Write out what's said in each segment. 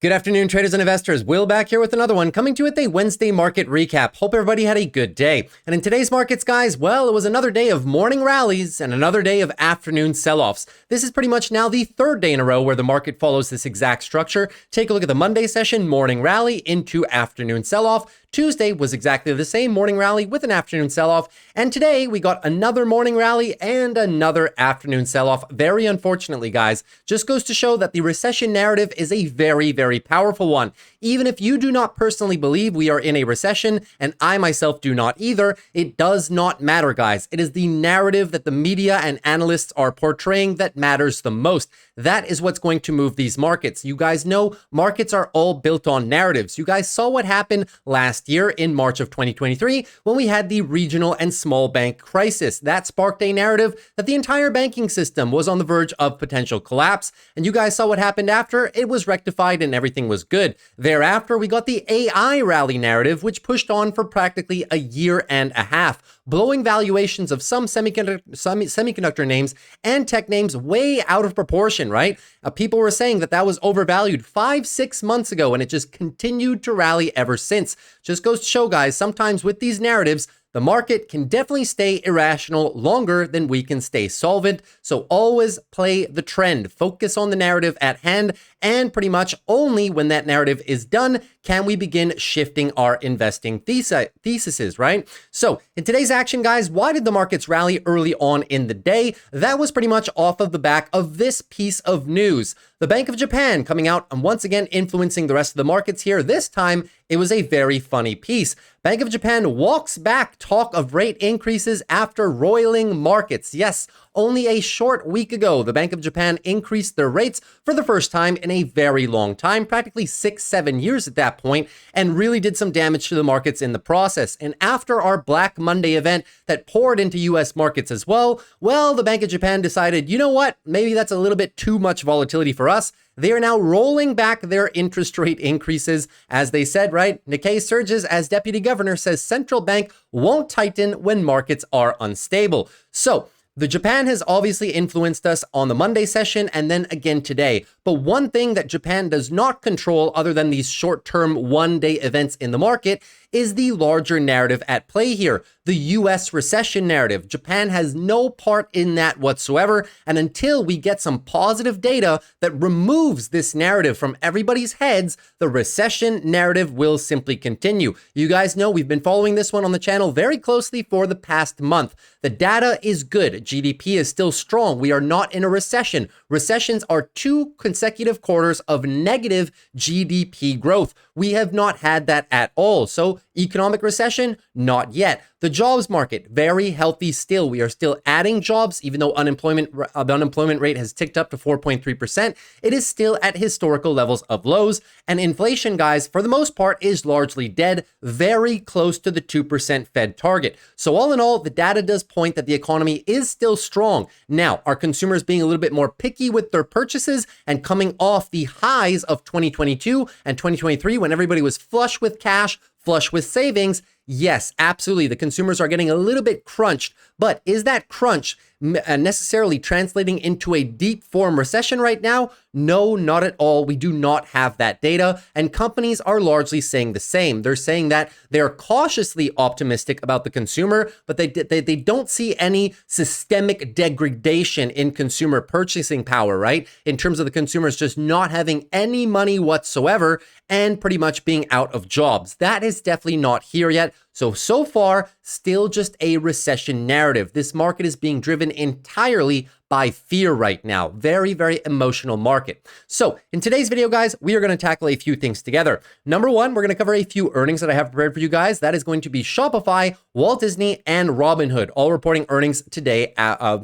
Good afternoon, traders and investors. Will back here with another one, coming to you with a Wednesday market recap. Hope everybody had a good day. And in today's markets, guys, well, it was another day of morning rallies and another day of afternoon sell-offs. This is pretty much now the third day in a row where the market follows this exact structure. Take a look at the Monday session, morning rally into afternoon sell-off. Tuesday was exactly the same, morning rally with an afternoon sell-off. And today we got another morning rally and another afternoon sell-off. Very unfortunately, guys, just goes to show that the recession narrative is a very powerful one. Even if you do not personally believe we are in a recession, and I myself do not either, it does not matter, guys. It is the narrative that the media and analysts are portraying that matters the most. That is what's going to move these markets. You guys know markets are all built on narratives. You guys saw what happened last year in March of 2023 when we had the regional and small bank crisis. That sparked a narrative that the entire banking system was on the verge of potential collapse. And you guys saw what happened after. It was rectified and everything was good. Thereafter, we got the AI rally narrative, which pushed on for practically a year and a half, blowing valuations of some semiconductor names and tech names way out of proportion, right? People were saying that was overvalued 5-6 months ago, and it just continued to rally ever since. Just goes to show, guys, sometimes with these narratives, the market can definitely stay irrational longer than we can stay solvent. So always play the trend, focus on the narrative at hand, and pretty much only when that narrative is done can we begin shifting our investing theses, right? So in today's action, guys, why did the markets rally early on in the day? That was pretty much off of the back of this piece of news. The Bank of Japan coming out and once again influencing the rest of the markets here. This time, it was a very funny piece. Bank of Japan walks back talk of rate increases after roiling markets. Yes, only a short week ago, the Bank of Japan increased their rates for the first time in a very long time, practically 6-7 years at that point, and really did some damage to the markets in the process. And after our Black Monday event that poured into US markets as well, the Bank of Japan decided, you know what, maybe that's a little bit too much volatility for us. They are now rolling back their interest rate increases. As they said, right? Nikkei surges as deputy governor says central bank won't tighten when markets are unstable. So the Japan has obviously influenced us on the Monday session and then again today. But one thing that Japan does not control other than these short-term one-day events in the market is the larger narrative at play here, the US recession narrative. Japan has no part in that whatsoever. And until we get some positive data that removes this narrative from everybody's heads, the recession narrative will simply continue. You guys know we've been following this one on the channel very closely for the past month. The data is good. GDP is still strong. We are not in a recession. Recessions are 2 consecutive quarters of negative GDP growth. We have not had that at all. So economic recession, not yet. The jobs market, very healthy still. We are still adding jobs, even though the unemployment rate has ticked up to 4.3%. It is still at historical levels of lows. And inflation, guys, for the most part, is largely dead, very close to the 2% Fed target. So all in all, the data does point that the economy is still strong. Now, are consumers being a little bit more picky with their purchases and coming off the highs of 2022 and 2023 when everybody was flush with cash, flush with savings? Yes, absolutely. The consumers are getting a little bit crunched, but is that crunch necessarily translating into a deep form recession right now? No, not at all. We do not have that data, and companies are largely saying the same. They're saying that they're cautiously optimistic about the consumer, but they don't see any systemic degradation in consumer purchasing power, right? In terms of the consumers just not having any money whatsoever and pretty much being out of jobs. That is definitely not here yet. So far, still just a recession narrative. This market is being driven entirely by fear right now. Very emotional market. So in today's video, guys, we are going to tackle a few things together. Number one, we're going to cover a few earnings that I have prepared for you guys. That is going to be Shopify, Walt Disney, and Robinhood, all reporting earnings today,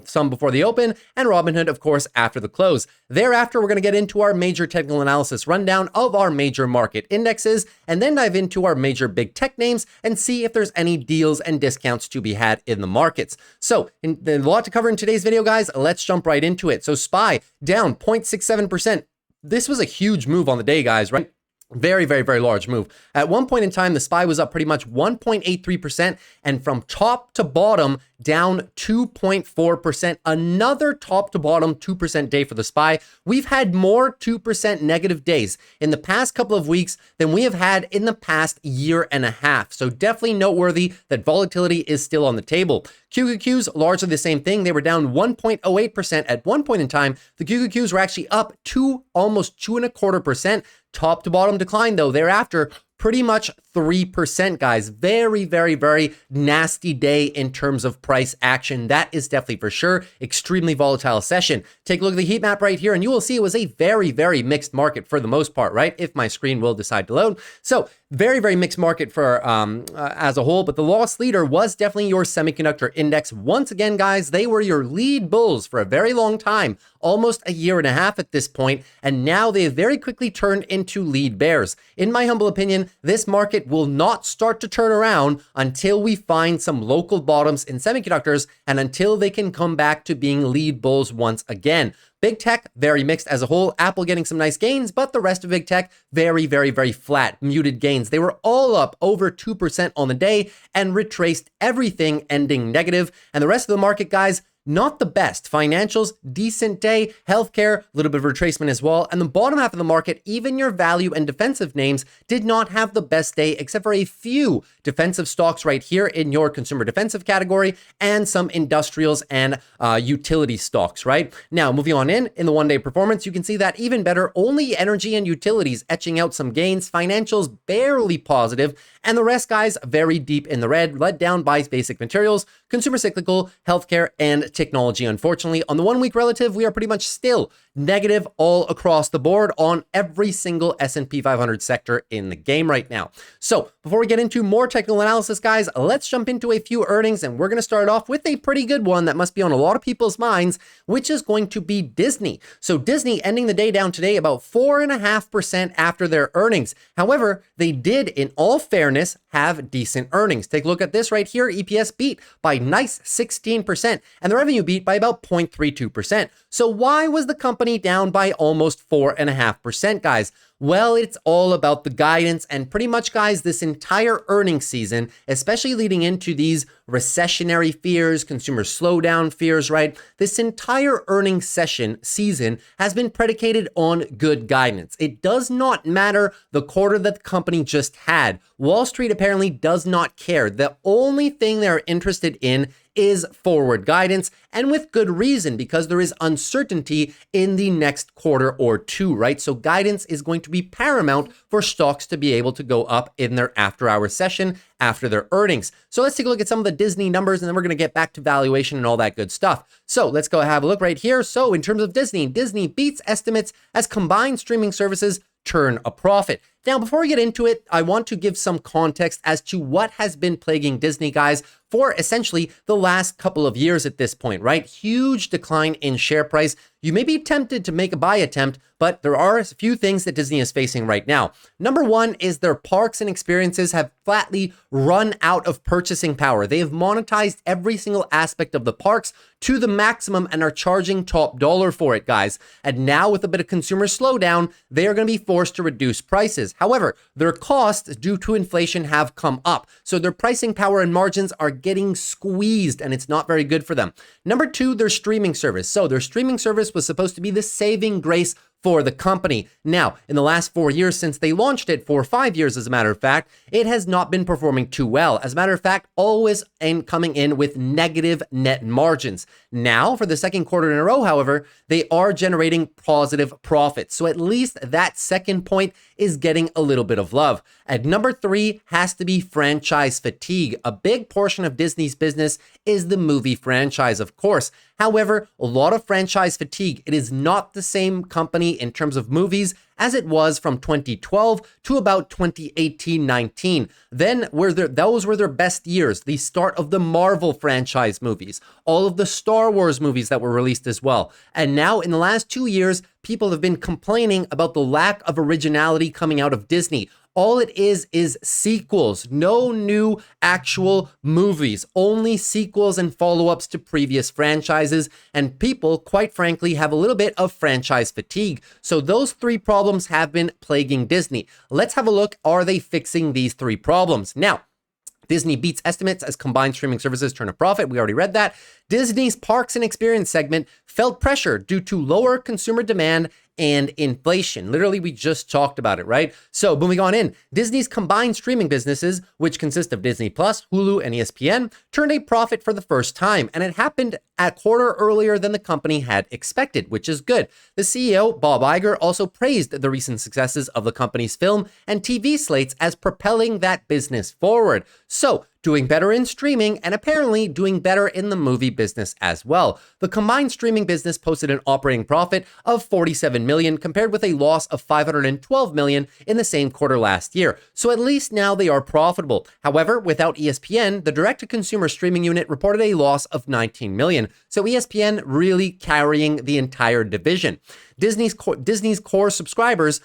some before the open, and Robinhood, of course, after the close. Thereafter, we're going to get into our major technical analysis rundown of our major market indexes, and then dive into our major big tech names and see if there's any deals and discounts to be had in the markets. So there's a lot to cover in today's video, guys. Let's jump right into it. So SPY down 0.67%. This was a huge move on the day, guys, right? Very large move. At one point in time, the SPY was up pretty much 1.83%, and from top to bottom, down 2.4%. Another top to bottom 2% day for the SPY. We've had more 2% negative days in the past couple of weeks than we have had in the past year and a half. So definitely noteworthy that volatility is still on the table. QQQs, largely the same thing. They were down 1.08% at one point in time. The QQQs were actually up almost 2.25%. Top to bottom decline though thereafter, pretty much 3%, guys. Very, very, very nasty day in terms of price action. That is definitely for sure. Extremely volatile session. Take a look at the heat map right here and you will see it was a very, very mixed market for the most part, right? If my screen will decide to load. So very, very mixed market for as a whole, but the loss leader was definitely your semiconductor index. Once again, guys, they were your lead bulls for a very long time, almost a year and a half at this point, and now they have very quickly turned into lead bears. In my humble opinion, this market will not start to turn around until we find some local bottoms in semiconductors and until they can come back to being lead bulls once again. Big tech, very mixed as a whole. Apple getting some nice gains, but the rest of big tech, very, very, very flat, muted gains. They were all up over 2% on the day and retraced everything ending negative. And the rest of the market, guys, not the best. Financials, decent day. Healthcare, a little bit of retracement as well. And the bottom half of the market, even your value and defensive names did not have the best day, except for a few defensive stocks right here in your consumer defensive category and some industrials and utility stocks, right? Now, moving on in the one-day performance, you can see that even better, only energy and utilities etching out some gains. Financials barely positive. And the rest, guys, very deep in the red, led down by basic materials, consumer cyclical, healthcare, and technology. Unfortunately, on the 1 week relative, we are pretty much still negative all across the board on every single S&P 500 sector in the game right now. So before we get into more technical analysis, guys, let's jump into a few earnings, and we're going to start off with a pretty good one that must be on a lot of people's minds, which is going to be Disney. So Disney ending the day down today about 4.5% after their earnings. However, they did, in all fairness, have decent earnings. Take a look at this right here. EPS beat by nice 16%, and the revenue beat by about 0.32%. So why was the company down by almost 4.5%, guys? Well, it's all about the guidance, and pretty much, guys, this entire earnings season, especially leading into these recessionary fears, consumer slowdown fears, right? This entire earnings season has been predicated on good guidance. It does not matter the quarter that the company just had. Wall Street apparently does not care. The only thing they're interested in is forward guidance, and with good reason, because there is uncertainty in the next quarter or two, right? So guidance is going to be paramount for stocks to be able to go up in their after-hour session after their earnings. So let's take a look at some of the Disney numbers, and then we're going to get back to valuation and all that good stuff. So let's go have a look right here. So in terms of Disney beats estimates as combined streaming services turn a profit. Now, before we get into it, I want to give some context as to what has been plaguing Disney, guys, for essentially the last couple of years at this point, right? Huge decline in share price. You may be tempted to make a buy attempt, but there are a few things that Disney is facing right now. Number one is their parks and experiences have flatly run out of purchasing power. They have monetized every single aspect of the parks to the maximum and are charging top dollar for it, guys. And now with a bit of consumer slowdown, they are going to be forced to reduce prices. However, their costs due to inflation have come up. So their pricing power and margins are getting squeezed, and it's not very good for them. Number two, their streaming service. So their streaming service was supposed to be the saving grace for the company. Now, in the last 4 years since they launched it, 4 or 5 years as a matter of fact, it has not been performing too well. As a matter of fact, always coming in with negative net margins. Now, for the second quarter in a row, however, they are generating positive profits. So at least that second point is getting a little bit of love. And number three has to be franchise fatigue. A big portion of Disney's business is the movie franchise, of course. However, a lot of franchise fatigue. It is not the same company in terms of movies as it was from 2012 to about 2018-19. Then those were their best years, the start of the Marvel franchise movies, all of the Star Wars movies that were released as well. And now in the last 2 years, people have been complaining about the lack of originality coming out of Disney. All it is sequels, no new actual movies, only sequels and follow-ups to previous franchises. And people, quite frankly, have a little bit of franchise fatigue. So those three problems have been plaguing Disney. Let's have a look. Are they fixing these three problems? Now, Disney beats estimates as combined streaming services turn a profit. We already read that. Disney's Parks and Experience segment felt pressure due to lower consumer demand and inflation. Literally, we just talked about it, right? So moving on in, Disney's combined streaming businesses, which consist of Disney Plus, Hulu, and ESPN, turned a profit for the first time, and it happened a quarter earlier than the company had expected, which is good. The CEO, Bob Iger, also praised the recent successes of the company's film and TV slates as propelling that business forward. So, doing better in streaming and apparently doing better in the movie business as well. The combined streaming business posted an operating profit of 47 million compared with a loss of 512 million in the same quarter last year. So at least now they are profitable. However, without ESPN, the direct-to-consumer streaming unit reported a loss of 19 million. So ESPN really carrying the entire division. Disney's core subscribers,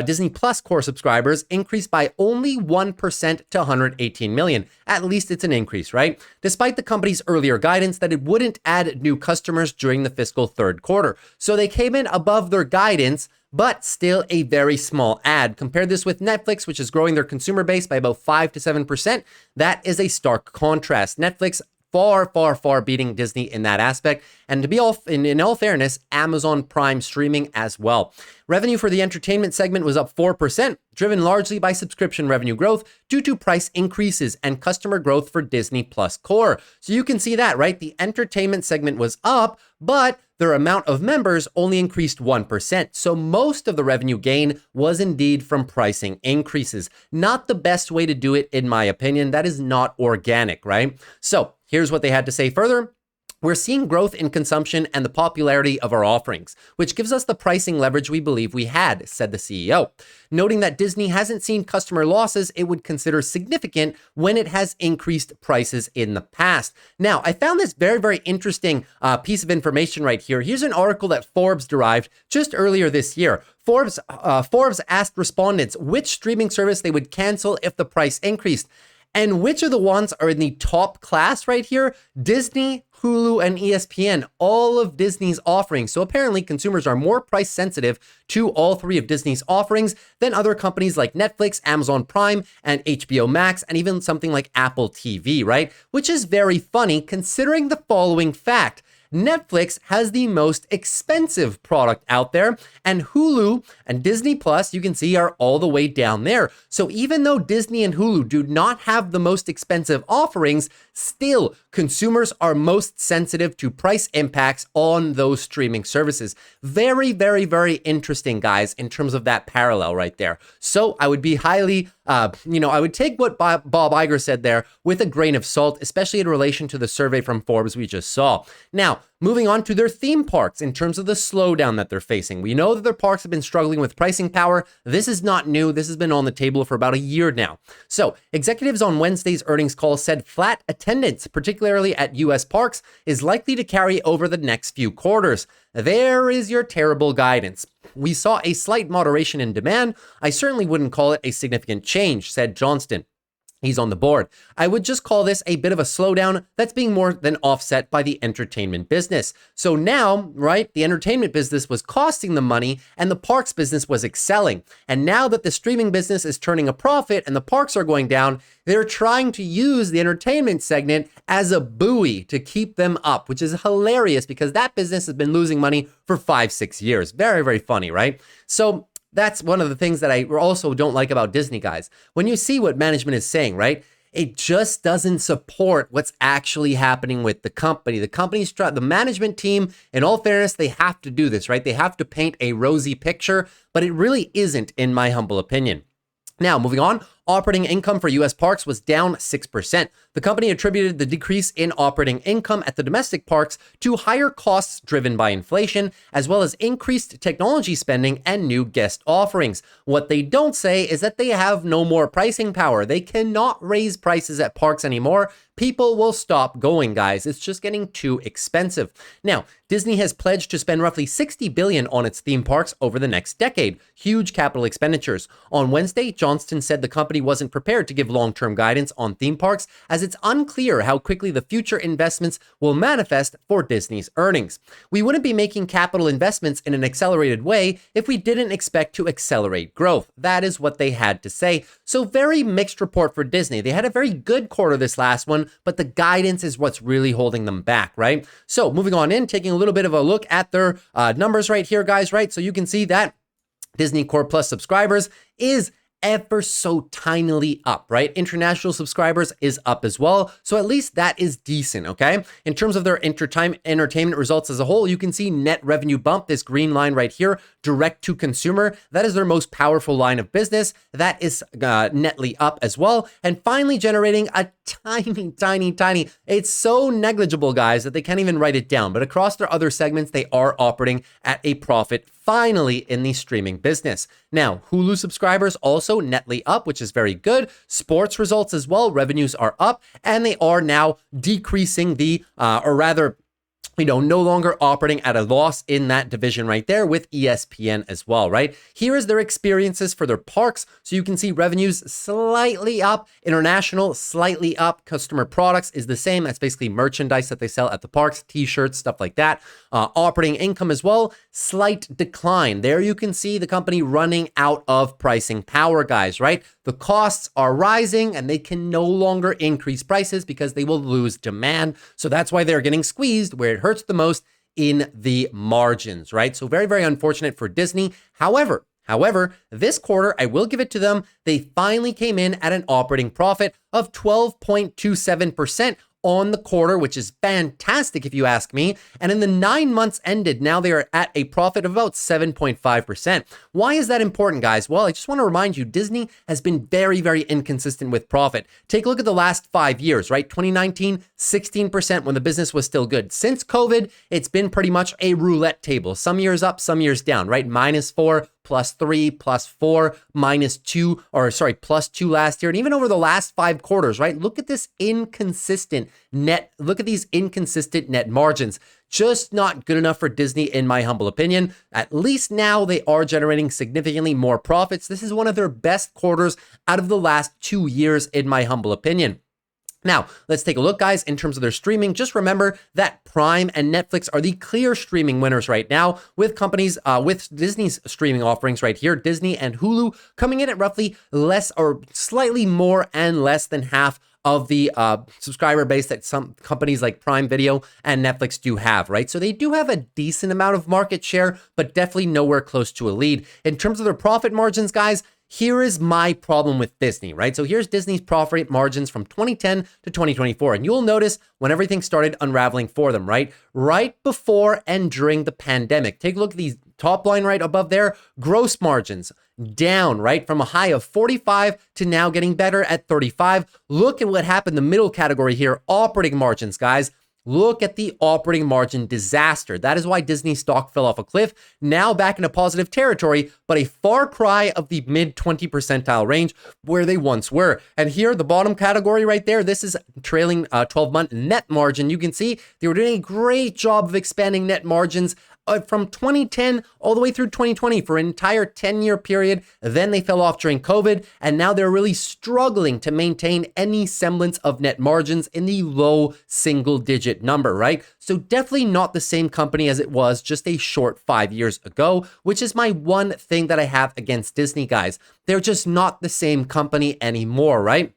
Disney Plus core subscribers increased by only 1% to 118 million. At least it's an increase, right? Despite the company's earlier guidance that it wouldn't add new customers during the fiscal third quarter. So they came in above their guidance, but still a very small add. Compare this with Netflix, which is growing their consumer base by about 5 to 7%. That is a stark contrast. Netflix far beating Disney in that aspect. And to be in all fairness, Amazon Prime streaming as well. Revenue for the entertainment segment was up 4%, driven largely by subscription revenue growth due to price increases and customer growth for Disney Plus Core. So you can see that, right? The entertainment segment was up, but their amount of members only increased 1%. So most of the revenue gain was indeed from pricing increases. Not the best way to do it, in my opinion. That is not organic, right? So here's what they had to say further. We're seeing growth in consumption and the popularity of our offerings, which gives us the pricing leverage we believe we had, said the CEO. Noting that Disney hasn't seen customer losses it would consider significant when it has increased prices in the past. Now, I found this very interesting piece of information right here. Here's an article that Forbes derived just earlier this year. Forbes asked respondents which streaming service they would cancel if the price increased. And which of the ones are in the top class right here? Disney, Hulu, and ESPN, all of Disney's offerings. So apparently consumers are more price sensitive to all three of Disney's offerings than other companies like Netflix, Amazon Prime, and HBO Max, and even something like Apple TV, right? Which is very funny considering the following fact. Netflix has the most expensive product out there, and Hulu and Disney Plus, you can see, are all the way down there. So even though Disney and Hulu do not have the most expensive offerings, still consumers are most sensitive to price impacts on those streaming services. Very interesting, guys, in terms of that parallel right there. So I would be highly, I would take what Bob Iger said there with a grain of salt, especially in relation to the survey from Forbes we just saw. Now, moving on to their theme parks in terms of the slowdown that they're facing. We know that their parks have been struggling with pricing power. This is not new. This has been on the table for about a year now. So executives on Wednesday's earnings call said flat attendance, particularly at US parks, is likely to carry over the next few quarters. There is your terrible guidance. We saw a slight moderation in demand. I certainly wouldn't call it a significant change, said Johnston. He's on the board. I would just call this a bit of a slowdown that's being more than offset by the entertainment business. So now, right, the entertainment business was costing them money and the parks business was excelling. And now that the streaming business is turning a profit and the parks are going down, they're trying to use the entertainment segment as a buoy to keep them up, which is hilarious because that business has been losing money for 5-6 years. Very funny, right? So that's one of the things that I also don't like about Disney, guys. When you see what management is saying, right? It just doesn't support what's actually happening with the company. The management team, in all fairness, they have to do this, right? They have to paint a rosy picture, but it really isn't, in my humble opinion. Now, moving on, operating income for U.S. parks was down 6%. The company attributed the decrease in operating income at the domestic parks to higher costs driven by inflation, as well as increased technology spending and new guest offerings. What they don't say is that they have no more pricing power. They cannot raise prices at parks anymore. People will stop going, guys. It's just getting too expensive. Now, Disney has pledged to spend roughly $60 billion on its theme parks over the next decade. Huge capital expenditures. On Wednesday, Johnston said the company company wasn't prepared to give long-term guidance on theme parks, as it's unclear how quickly the future investments will manifest for Disney's earnings. We wouldn't be making capital investments in an accelerated way if we didn't expect to accelerate growth. That is what they had to say. So very mixed report for Disney. They had a very good quarter this last one, but the guidance is what's really holding them back, right? So moving on in, taking a little bit of a look at their numbers right here, guys, right? So you can see that Disney Core Plus subscribers is ever so tinily up, right? International subscribers is up as well. So at least that is decent, okay? In terms of their entertainment results as a whole, you can see net revenue bump, this green line right here, direct to consumer. That is their most powerful line of business. That is netly up as well. And finally generating a tiny, it's so negligible, guys, that they can't even write it down. But across their other segments, they are operating at a profit finally in the streaming business. Now, Hulu subscribers also netly up, which is very good. Sports results as well, revenues are up, and they are now decreasing no longer operating at a loss in that division right there with ESPN as well, right? Here is their experiences for their parks. So you can see revenues slightly up, international slightly up, customer products is the same. That's basically merchandise that they sell at the parks, t-shirts, stuff like that. Operating income as well, slight decline. There you can see the company running out of pricing power, guys, right? The costs are rising and they can no longer increase prices because they will lose demand. So that's why they're getting squeezed where it hurts the most in the margins, right? So very, very unfortunate for Disney. However, this quarter, I will give it to them. They finally came in at an operating profit of 12.27% on the quarter, which is fantastic if you ask me. And in the 9 months ended, now they are at a profit of about 7.5%. Why is that important, guys? Well, I just want to remind you, Disney has been very, very inconsistent with profit. Take a look at the last 5 years, right? 2019, 16% when the business was still good. Since COVID, it's been pretty much a roulette table. Some years up, some years down, right? -4, +3, +4, -2, +2 last year. And even over the last 5 quarters, right? Look at this inconsistent look at these inconsistent net margins. Just not good enough for Disney, in my humble opinion. At least now they are generating significantly more profits. This is one of their best quarters out of the last 2 years, in my humble opinion. Now, let's take a look, guys, in terms of their streaming. Just remember that Prime and Netflix are the clear streaming winners right now, with companies, with Disney's streaming offerings right here, Disney and Hulu coming in at roughly less or slightly more and less than half of the subscriber base that some companies like Prime Video and Netflix do have, right? So they do have a decent amount of market share, but definitely nowhere close to a lead. In terms of their profit margins, guys, here is my problem with Disney, right? So here's Disney's profit margins from 2010 to 2024. And you'll notice when everything started unraveling for them, right? Right before and during the pandemic. Take a look at these top line right above there. Gross margins down, right? From a high of 45 to now getting better at 35. Look at what happened in the middle category here. Operating margins, guys. Look at the operating margin disaster. That is why Disney stock fell off a cliff. Now back into positive territory, but a far cry of the mid 20 percentile range where they once were. And here, the bottom category right there, this is trailing 12-month net margin. You can see they were doing a great job of expanding net margins from 2010 all the way through 2020 for an entire 10-year period. Then they fell off during COVID, and now they're really struggling to maintain any semblance of net margins in the low single-digit number, right? So definitely not the same company as it was just a short 5 years ago, which is my one thing that I have against Disney, guys. They're just not the same company anymore, right?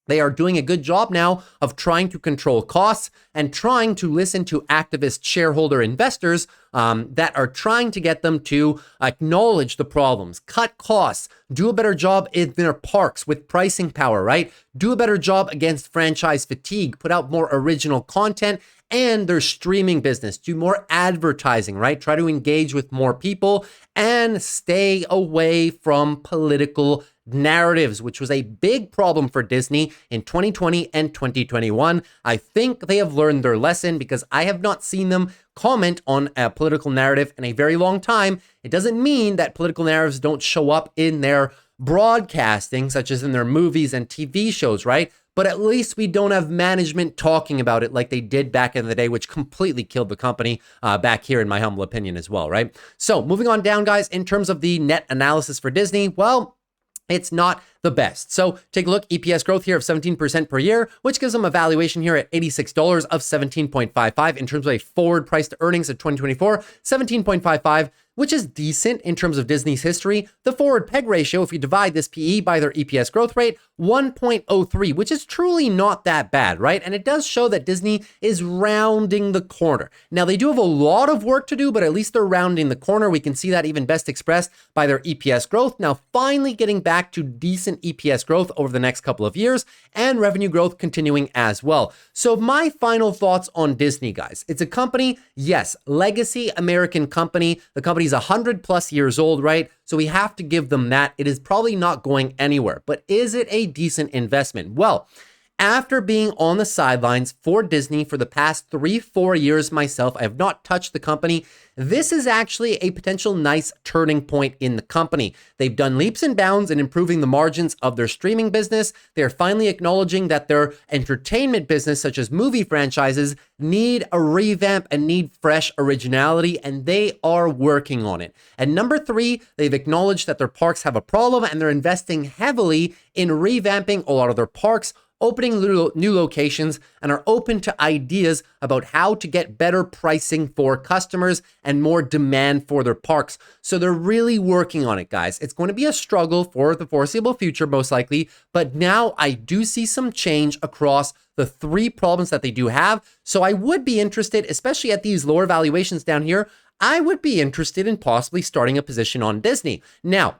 They are doing a good job now of trying to control costs and trying to listen to activist shareholder investors that are trying to get them to acknowledge the problems, cut costs, do a better job in their parks with pricing power, right? Do a better job against franchise fatigue, put out more original content, and their streaming business, do more advertising, right? Try to engage with more people and stay away from political narratives, which was a big problem for Disney in 2020 and 2021. I think they have learned their lesson because I have not seen them comment on a political narrative in a very long time. It doesn't mean that political narratives don't show up in their broadcasting, such as in their movies and TV shows, right? But at least we don't have management talking about it like they did back in the day, which completely killed the company back here, in my humble opinion as well, right? So moving on down, guys, in terms of the net analysis for Disney, well, it's not the best. So take a look, EPS growth here of 17% per year, which gives them a valuation here at $86 of 17.55 in terms of a forward price to earnings of 2024, 17.55, which is decent in terms of Disney's history. The forward PEG ratio, if you divide this PE by their EPS growth rate, 1.03, which is truly not that bad, right? And it does show that Disney is rounding the corner. Now, they do have a lot of work to do, but at least they're rounding the corner. We can see that even best expressed by their EPS growth. Now, finally getting back to decent EPS growth over the next couple of years and revenue growth continuing as well. So my final thoughts on Disney, guys. It's a company, yes, legacy American company. The company's 100 plus years old, right? So we have to give them that. It is probably not going anywhere, but is it a decent investment? Well, after being on the sidelines for Disney for the past 3-4 years myself, I have not touched the company. This is actually a potential nice turning point in the company. They've done leaps and bounds in improving the margins of their streaming business. They're finally acknowledging that their entertainment business, such as movie franchises, need a revamp and need fresh originality, and they are working on it. And number 3, they've acknowledged that their parks have a problem, and they're investing heavily in revamping a lot of their parks, opening new locations, and are open to ideas about how to get better pricing for customers and more demand for their parks. So they're really working on it, guys. It's going to be a struggle for the foreseeable future, most likely, but now I do see some change across the 3 problems that they do have. So I would be interested, especially at these lower valuations down here, I would be interested in possibly starting a position on Disney. Now,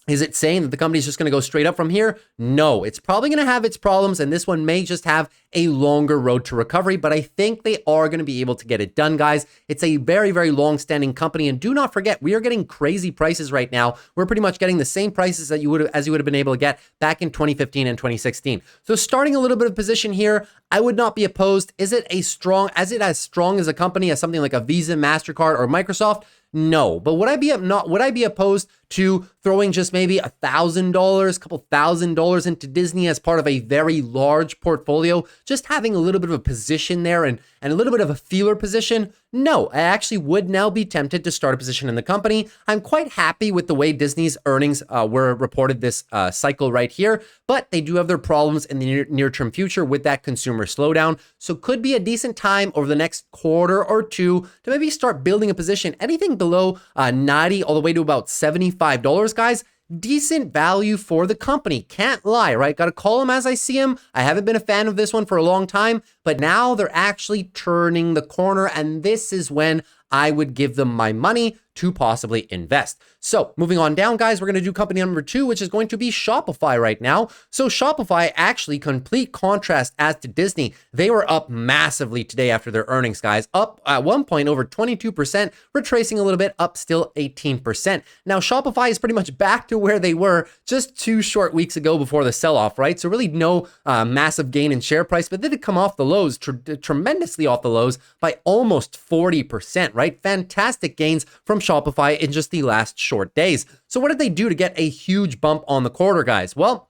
is it saying that the company's just going to go straight up from here? No, it's probably going to have its problems, and this one may just have a longer road to recovery, but I think they are going to be able to get it done, guys. It's a very, very long-standing company, and do not forget, we are getting crazy prices right now. We're pretty much getting the same prices that you would have been able to get back in 2015 and 2016. So starting a little bit of position here, I would not be opposed. Is it as strong as a company as something like a Visa, MasterCard, or Microsoft? No, but would I be opposed to throwing just maybe $1,000, a couple $1,000 into Disney as part of a very large portfolio, just having a little bit of a position there and a little bit of a feeler position? No, I actually would now be tempted to start a position in the company. I'm quite happy with the way Disney's earnings were reported this cycle right here, but they do have their problems in the near-term future with that consumer slowdown. So could be a decent time over the next quarter or two to maybe start building a position. Anything below 90 all the way to about $75, guys, decent value for the company. Can't lie, right? Got to call them as I see them. I haven't been a fan of this one for a long time, but now they're actually turning the corner, and this is when I would give them my money to possibly invest. So moving on down, guys, we're going to do company number 2, which is going to be Shopify right now. So Shopify, actually, complete contrast as to Disney. They were up massively today after their earnings, guys. Up at one point over 22%, retracing a little bit, up still 18%. Now Shopify is pretty much back to where they were just 2 short weeks ago before the sell-off, right? So really no massive gain in share price, but they did come off the lows, tremendously off the lows by almost 40%, right? Fantastic gains from Shopify in just the last short days. So what did they do to get a huge bump on the quarter, guys? Well,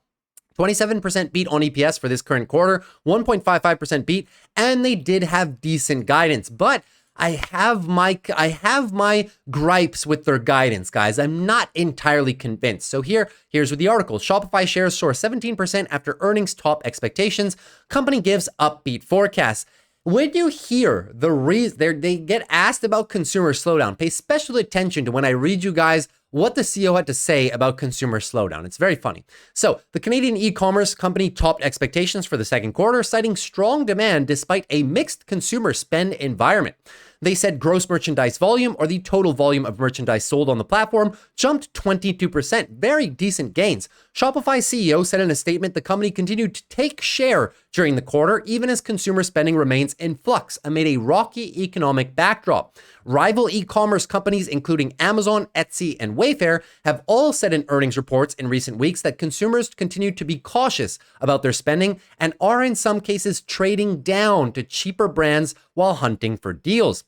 27% beat on EPS for this current quarter, 1.55% beat, and they did have decent guidance. But I have my gripes with their guidance, guys. I'm not entirely convinced. So here's with the article. Shopify shares soar 17% after earnings top expectations. Company gives upbeat forecasts. When you hear the reason they get asked about consumer slowdown, pay special attention to when I read you guys what the CEO had to say about consumer slowdown. It's very funny. So the Canadian e-commerce company topped expectations for the second quarter, citing strong demand despite a mixed consumer spend environment. They said gross merchandise volume, or the total volume of merchandise sold on the platform, jumped 22%. Very decent gains. Shopify CEO said in a statement the company continued to take share during the quarter, even as consumer spending remains in flux amid a rocky economic backdrop. Rival e-commerce companies, including Amazon, Etsy, and Wayfair, have all said in earnings reports in recent weeks that consumers continue to be cautious about their spending and are in some cases trading down to cheaper brands while hunting for deals.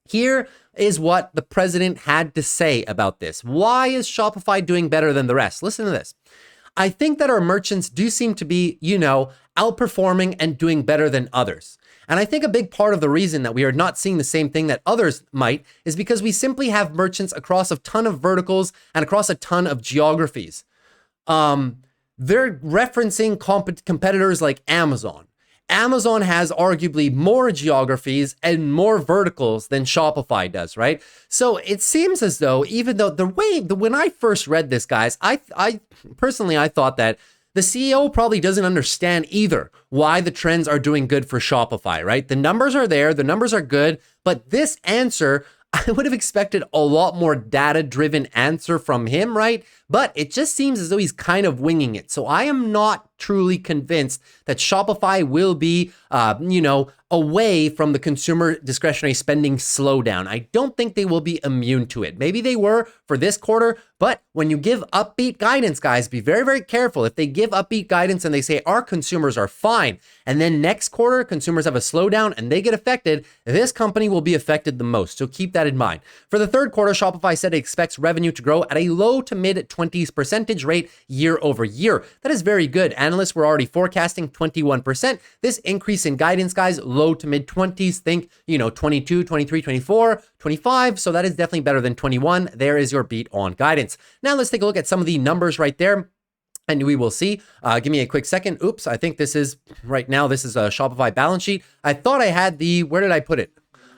Here is what the president had to say about this. Why is Shopify doing better than the rest? Listen to this. I think that our merchants do seem to be, outperforming and doing better than others. And I think a big part of the reason that we are not seeing the same thing that others might is because we simply have merchants across a ton of verticals and across a ton of geographies. they're referencing competitors like Amazon. Amazon has arguably more geographies and more verticals than Shopify does, right? So it seems as though, even though when I first read this, guys, I personally thought that the CEO probably doesn't understand either why the trends are doing good for Shopify, right? The numbers are there, the numbers are good, but this answer, I would have expected a lot more data-driven answer from him, right? But it just seems as though he's kind of winging it. So I am not truly convinced that Shopify will be, away from the consumer discretionary spending slowdown. I don't think they will be immune to it. Maybe they were for this quarter, but when you give upbeat guidance, guys, be very, very careful. If they give upbeat guidance and they say our consumers are fine, and then next quarter consumers have a slowdown and they get affected, this company will be affected the most. So keep that in mind. For the third quarter, Shopify said it expects revenue to grow at a low to mid 20s% rate year over year. That is very good. Analysts were already forecasting 21%. This increase in guidance, guys, low to mid 20s, think, 22, 23, 24, 25. So that is definitely better than 21. There is your beat on guidance. Now let's take a look at some of the numbers right there. And we will see. Give me a quick second. Oops, I think this is right now. This is a Shopify balance sheet. I thought I had where did I put it?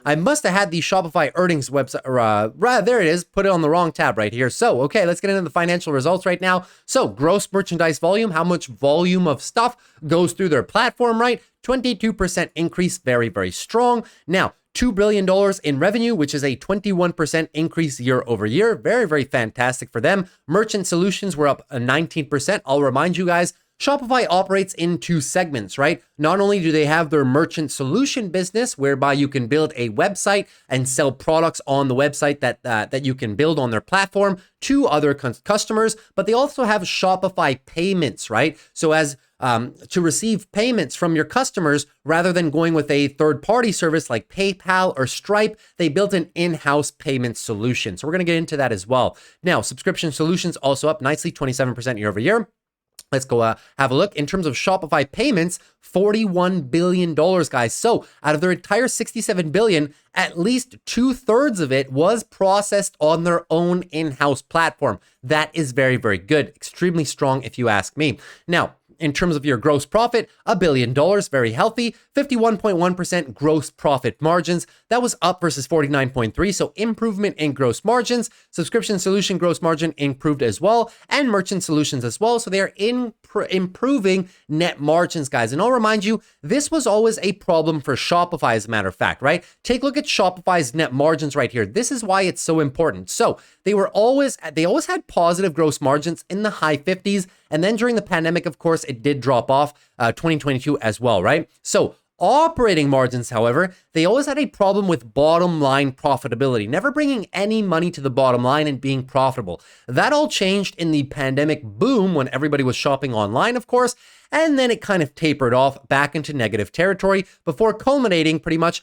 I must have had the Shopify earnings website, there it is, put it on the wrong tab right here. So, okay, let's get into the financial results right now. So, gross merchandise volume, how much volume of stuff goes through their platform, right? 22% increase, very, very strong. Now, $2 billion in revenue, which is a 21% increase year over year. Very, very fantastic for them. Merchant solutions were up 19%. I'll remind you guys, Shopify operates in two segments, right? Not only do they have their merchant solution business, whereby you can build a website and sell products on the website that you can build on their platform to other customers, but they also have Shopify payments, right? So as to receive payments from your customers, rather than going with a third-party service like PayPal or Stripe, they built an in-house payment solution. So we're going to get into that as well. Now, subscription solutions also up nicely, 27% year over year. Let's go have a look. In terms of Shopify payments, $41 billion, guys. So out of their entire $67 billion, at least 2/3 of it was processed on their own in-house platform. That is very, very good. Extremely strong, if you ask me. Now, in terms of your gross profit, $1 billion, very healthy, 51.1% gross profit margins. That was up versus 49.3%, so improvement in gross margins. Subscription solution gross margin improved as well, and merchant solutions as well. So they are improving net margins, guys. And I'll remind you, this was always a problem for Shopify, as a matter of fact, right? Take a look at Shopify's net margins right here. This is why it's so important. So they always had positive gross margins in the high 50s. And then during the pandemic, of course, it did drop off 2022 as well, right? So operating margins, however, they always had a problem with bottom line profitability, never bringing any money to the bottom line and being profitable. That all changed in the pandemic boom when everybody was shopping online, of course, and then it kind of tapered off back into negative territory before culminating pretty much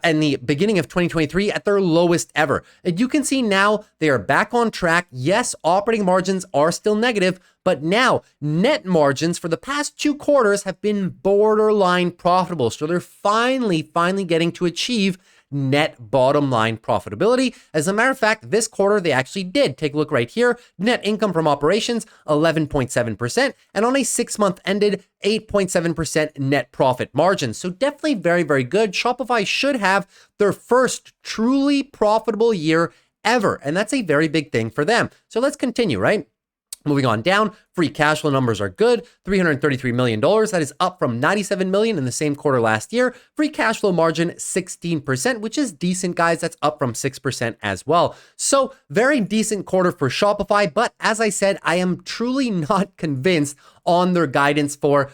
in the beginning of 2023 at their lowest ever. And you can see now they are back on track. Yes, operating margins are still negative, but now net margins for the past 2 quarters have been borderline profitable. So they're finally getting to achieve net bottom line profitability. As a matter of fact, this quarter, they actually did. Take a look right here. Net income from operations, 11.7%. And on a 6-month ended, 8.7% net profit margin. So definitely very, very good. Shopify should have their first truly profitable year ever. And that's a very big thing for them. So let's continue, right? Moving on down, free cash flow numbers are good, $333 million. That is up from $97 million in the same quarter last year. Free cash flow margin, 16%, which is decent, guys. That's up from 6% as well. So very decent quarter for Shopify. But as I said, I am truly not convinced on their guidance for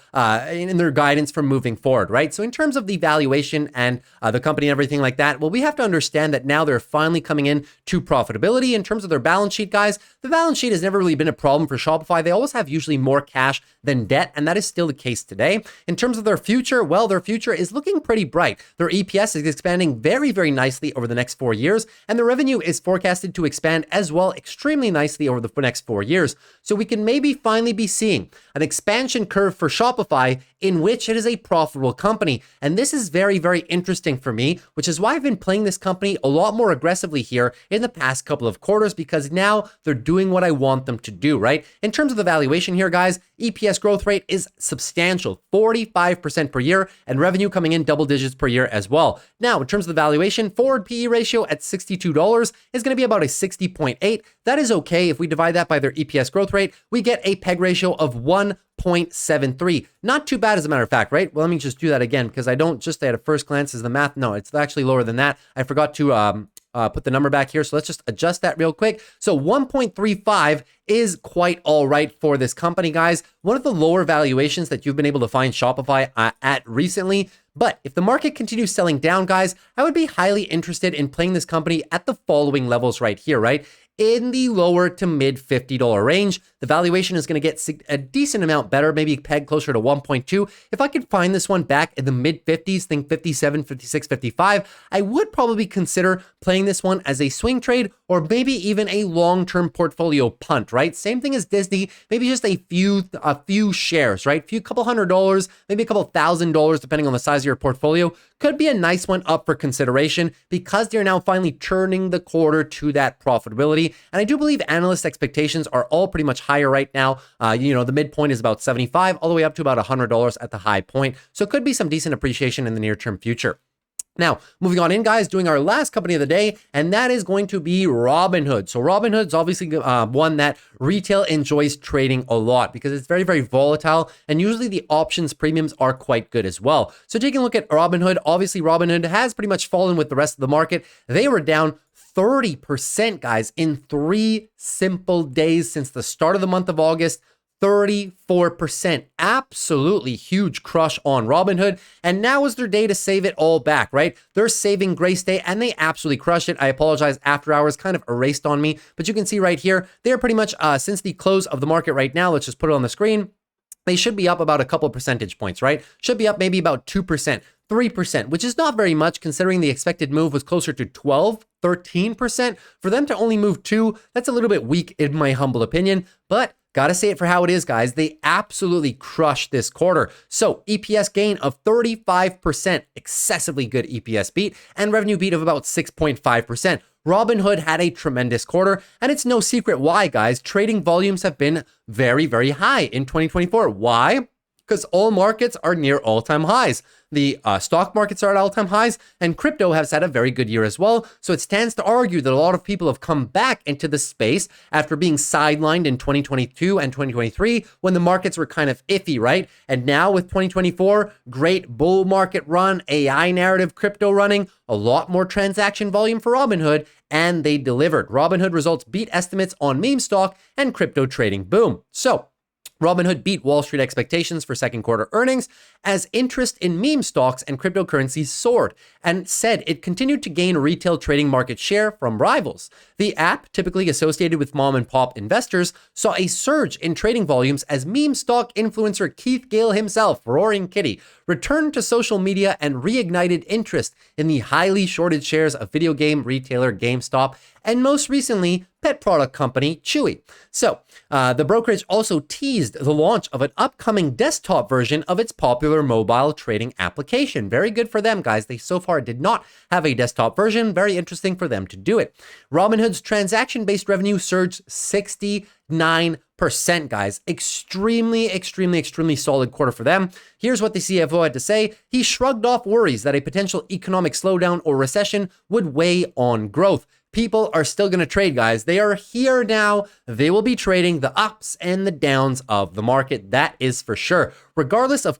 moving forward, right? So in terms of the valuation and the company and everything like that, well, we have to understand that now they're finally coming in to profitability. In terms of their balance sheet, guys, the balance sheet has never really been a problem for Shopify. They always have usually more cash than debt, and that is still the case today. In terms of their future, well, their future is looking pretty bright. Their EPS is expanding very, very nicely over the next 4 years, and the revenue is forecasted to expand as well extremely nicely over the next 4 years. So we can maybe finally be seeing an expansion curve for Shopify in which it is a profitable company. And this is very, very interesting for me, which is why I've been playing this company a lot more aggressively here in the past couple of quarters, because now they're doing what I want them to do, right? In terms of the valuation here, guys, EPS growth rate is substantial, 45% per year, and revenue coming in double digits per year as well. Now, in terms of the valuation, forward PE ratio at $62 is going to be about a 60.8. That is okay. If we divide that by their EPS growth rate, we get a PEG ratio of 1.73. Not too bad, as a matter of fact, right? Well, let me just do that again, because I don't just at a first glance is the math. No, it's actually lower than that. I forgot to put the number back here. So let's just adjust that real quick. So 1.35 is quite all right for this company, guys. One of the lower valuations that you've been able to find Shopify at recently. But if the market continues selling down, guys, I would be highly interested in playing this company at the following levels right here, right? In the lower to mid $50 range. The valuation is going to get a decent amount better, maybe peg closer to 1.2. If I could find this one back in the mid 50s, think 57, 56, 55, I would probably consider playing this one as a swing trade or maybe even a long-term portfolio punt, right? Same thing as Disney, maybe just a few shares, right? Couple $100, maybe a couple $1,000, depending on the size of your portfolio. Could be a nice one up for consideration because they're now finally turning the quarter to that profitability. And I do believe analyst expectations are all pretty much higher right now. The midpoint is about 75 all the way up to about $100 at the high point. So it could be some decent appreciation in the near term future. Now, moving on in, guys, doing our last company of the day, and that is going to be Robinhood. So Robinhood's obviously one that retail enjoys trading a lot because it's very, very volatile, and usually the options premiums are quite good as well. So taking a look at Robinhood, obviously Robinhood has pretty much fallen with the rest of the market. They were down 30%, guys, in 3 simple days since the start of the month of August. 34%. Absolutely huge crush on Robinhood. And now is their day to save it all back, right? They're saving Grace Day and they absolutely crushed it. I apologize, after hours kind of erased on me, but you can see right here, they're pretty much since the close of the market right now, let's just put it on the screen. They should be up about a couple percentage points, right? Should be up maybe about 2%, 3%, which is not very much considering the expected move was closer to 12, 13%. For them to only move 2, that's a little bit weak in my humble opinion, but gotta say it for how it is, guys. They absolutely crushed this quarter. So EPS gain of 35%, excessively good EPS beat, and revenue beat of about 6.5%. Robinhood had a tremendous quarter, and it's no secret why, guys. Trading volumes have been very, very high in 2024. Why? Because all markets are near all-time highs. The stock markets are at all-time highs, and crypto has had a very good year as well. So it stands to argue that a lot of people have come back into the space after being sidelined in 2022 and 2023 when the markets were kind of iffy, right? And now with 2024, great bull market run, AI narrative, crypto running, a lot more transaction volume for Robinhood, and they delivered. Robinhood results beat estimates on meme stock and crypto trading boom. So Robinhood beat Wall Street expectations for second quarter earnings as interest in meme stocks and cryptocurrencies soared, and said it continued to gain retail trading market share from rivals. The app, typically associated with mom and pop investors, saw a surge in trading volumes as meme stock influencer Keith Gale himself, Roaring Kitty, returned to social media and reignited interest in the highly shorted shares of video game retailer GameStop and most recently, pet product company Chewy. So the brokerage also teased the launch of an upcoming desktop version of its popular mobile trading application. Very good for them, guys. They so far did not have a desktop version. Very interesting for them to do it. Robinhood's transaction-based revenue surged 69%, guys. Extremely solid quarter for them. Here's what the CFO had to say. He shrugged off worries that a potential economic slowdown or recession would weigh on growth. People are still going to trade, guys. They are here now. They will be trading the ups and the downs of the market. That is for sure. Regardless of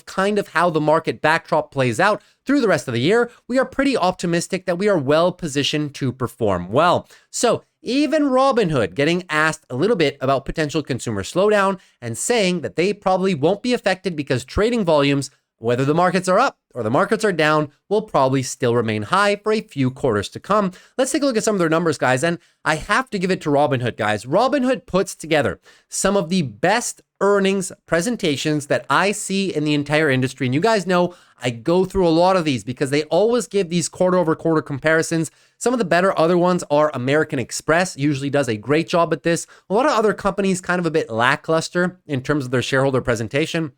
kind of how the market backdrop plays out through the rest of the year, we are pretty optimistic that we are well positioned to perform well. So even Robinhood getting asked a little bit about potential consumer slowdown and saying that they probably won't be affected because trading volumes, whether the markets are up or the markets are down, will probably still remain high for a few quarters to come. Let's take a look at some of their numbers, guys. And I have to give it to Robinhood, guys. Robinhood puts together some of the best earnings presentations that I see in the entire industry. And you guys know I go through a lot of these because they always give these quarter over quarter comparisons. Some of the better other ones are American Express, usually does a great job at this. A lot of other companies kind of a bit lackluster in terms of their shareholder presentation.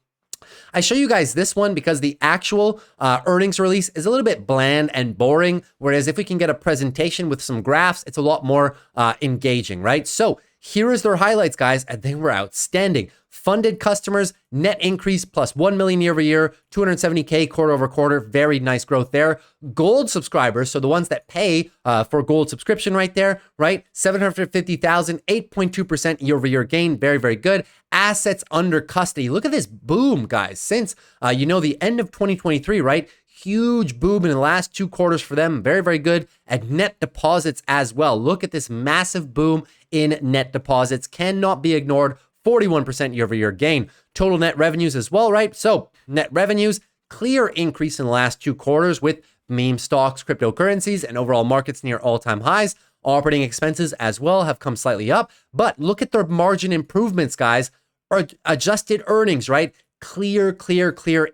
I show you guys this one because the actual earnings release is a little bit bland and boring, whereas if we can get a presentation with some graphs, it's a lot more engaging, right? So here is their highlights, guys, and they were outstanding. Funded customers, net increase plus 1 million year over year, 270K quarter over quarter. Very nice growth there. Gold subscribers, so the ones that pay for gold subscription right there, right? 750,000, 8.2% year over year gain. Very, very good. Assets under custody. Look at this boom, guys. Since, the end of 2023, right? Huge boom in the last 2 quarters for them. Very, very good. And net deposits as well. Look at this massive boom in net deposits. Cannot be ignored. 41% year over year gain. Total net revenues as well, right? So net revenues, clear increase in the last 2 quarters with meme stocks, cryptocurrencies, and overall markets near all-time highs. Operating expenses as well have come slightly up. But look at their margin improvements, guys. Or adjusted earnings, right? Clear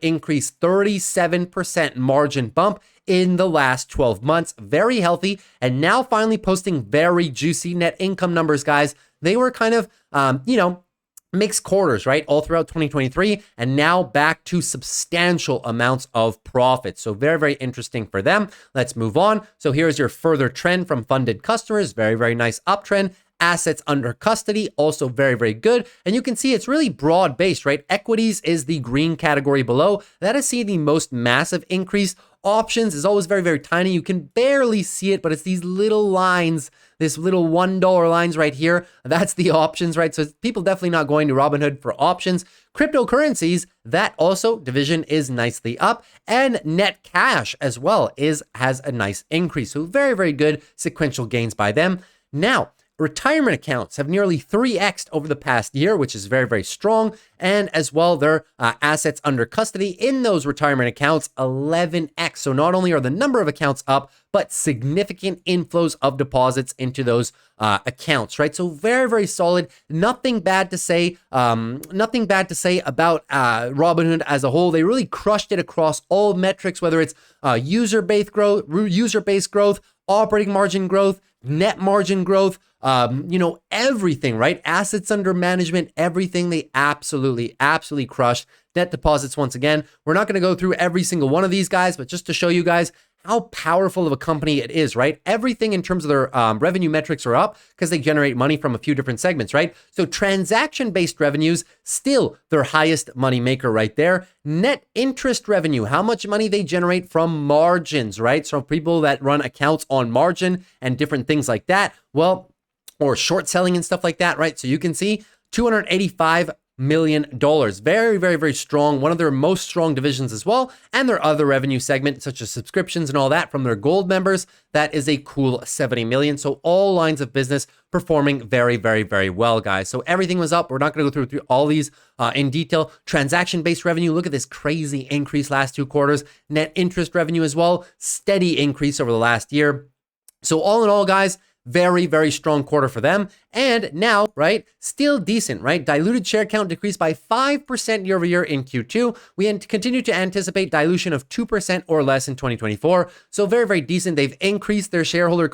increase, 37% margin bump in the last 12 months. Very healthy. And now finally posting very juicy net income numbers, guys. They were kind of, mixed quarters, right? All throughout 2023, and now back to substantial amounts of profit. So very, very interesting for them. Let's move on. So here's your further trend from funded customers. Very, very nice uptrend. Assets under custody, also very, very good. And you can see it's really broad-based, right? Equities is the green category below. That is seeing the most massive increase. Options is always very, very tiny. You can barely see it, but it's these little lines, this little $1 lines right here. That's the options, right? So people definitely not going to Robinhood for options. Cryptocurrencies, that also division is nicely up, and net cash as well has a nice increase. So very, very good sequential gains by them. Now, retirement accounts have nearly 3x'd over the past year, which is very, very strong. And as well, their assets under custody in those retirement accounts, 11x. So not only are the number of accounts up, but significant inflows of deposits into those accounts, right? So very, very solid. Nothing bad to say. Nothing bad to say about Robinhood as a whole. They really crushed it across all metrics, whether it's user-based growth, operating margin growth, net margin growth, everything, right? Assets under management, everything they absolutely crushed. Net deposits, once again, we're not going to go through every single one of these guys, but just to show you guys how powerful of a company it is, right? Everything in terms of their revenue metrics are up because they generate money from a few different segments, right? So transaction-based revenues, still their highest money maker right there. Net interest revenue, how much money they generate from margins, right? So people that run accounts on margin and different things like that, well, or short selling and stuff like that, right? So you can see $285 million. Very, very, very strong. One of their most strong divisions as well. And their other revenue segment, such as subscriptions and all that from their gold members, that is a cool 70 million. So all lines of business performing very, very, very well, guys. So everything was up. We're not going to go through all these in detail. Transaction-based revenue, look at this crazy increase last 2 quarters. Net interest revenue as well, steady increase over the last year. So all in all, guys, very, very strong quarter for them. And now, right, still decent, right? Diluted share count decreased by 5% year over year in Q2. We continue to anticipate dilution of 2% or less in 2024. So very, very decent. They've increased their shareholder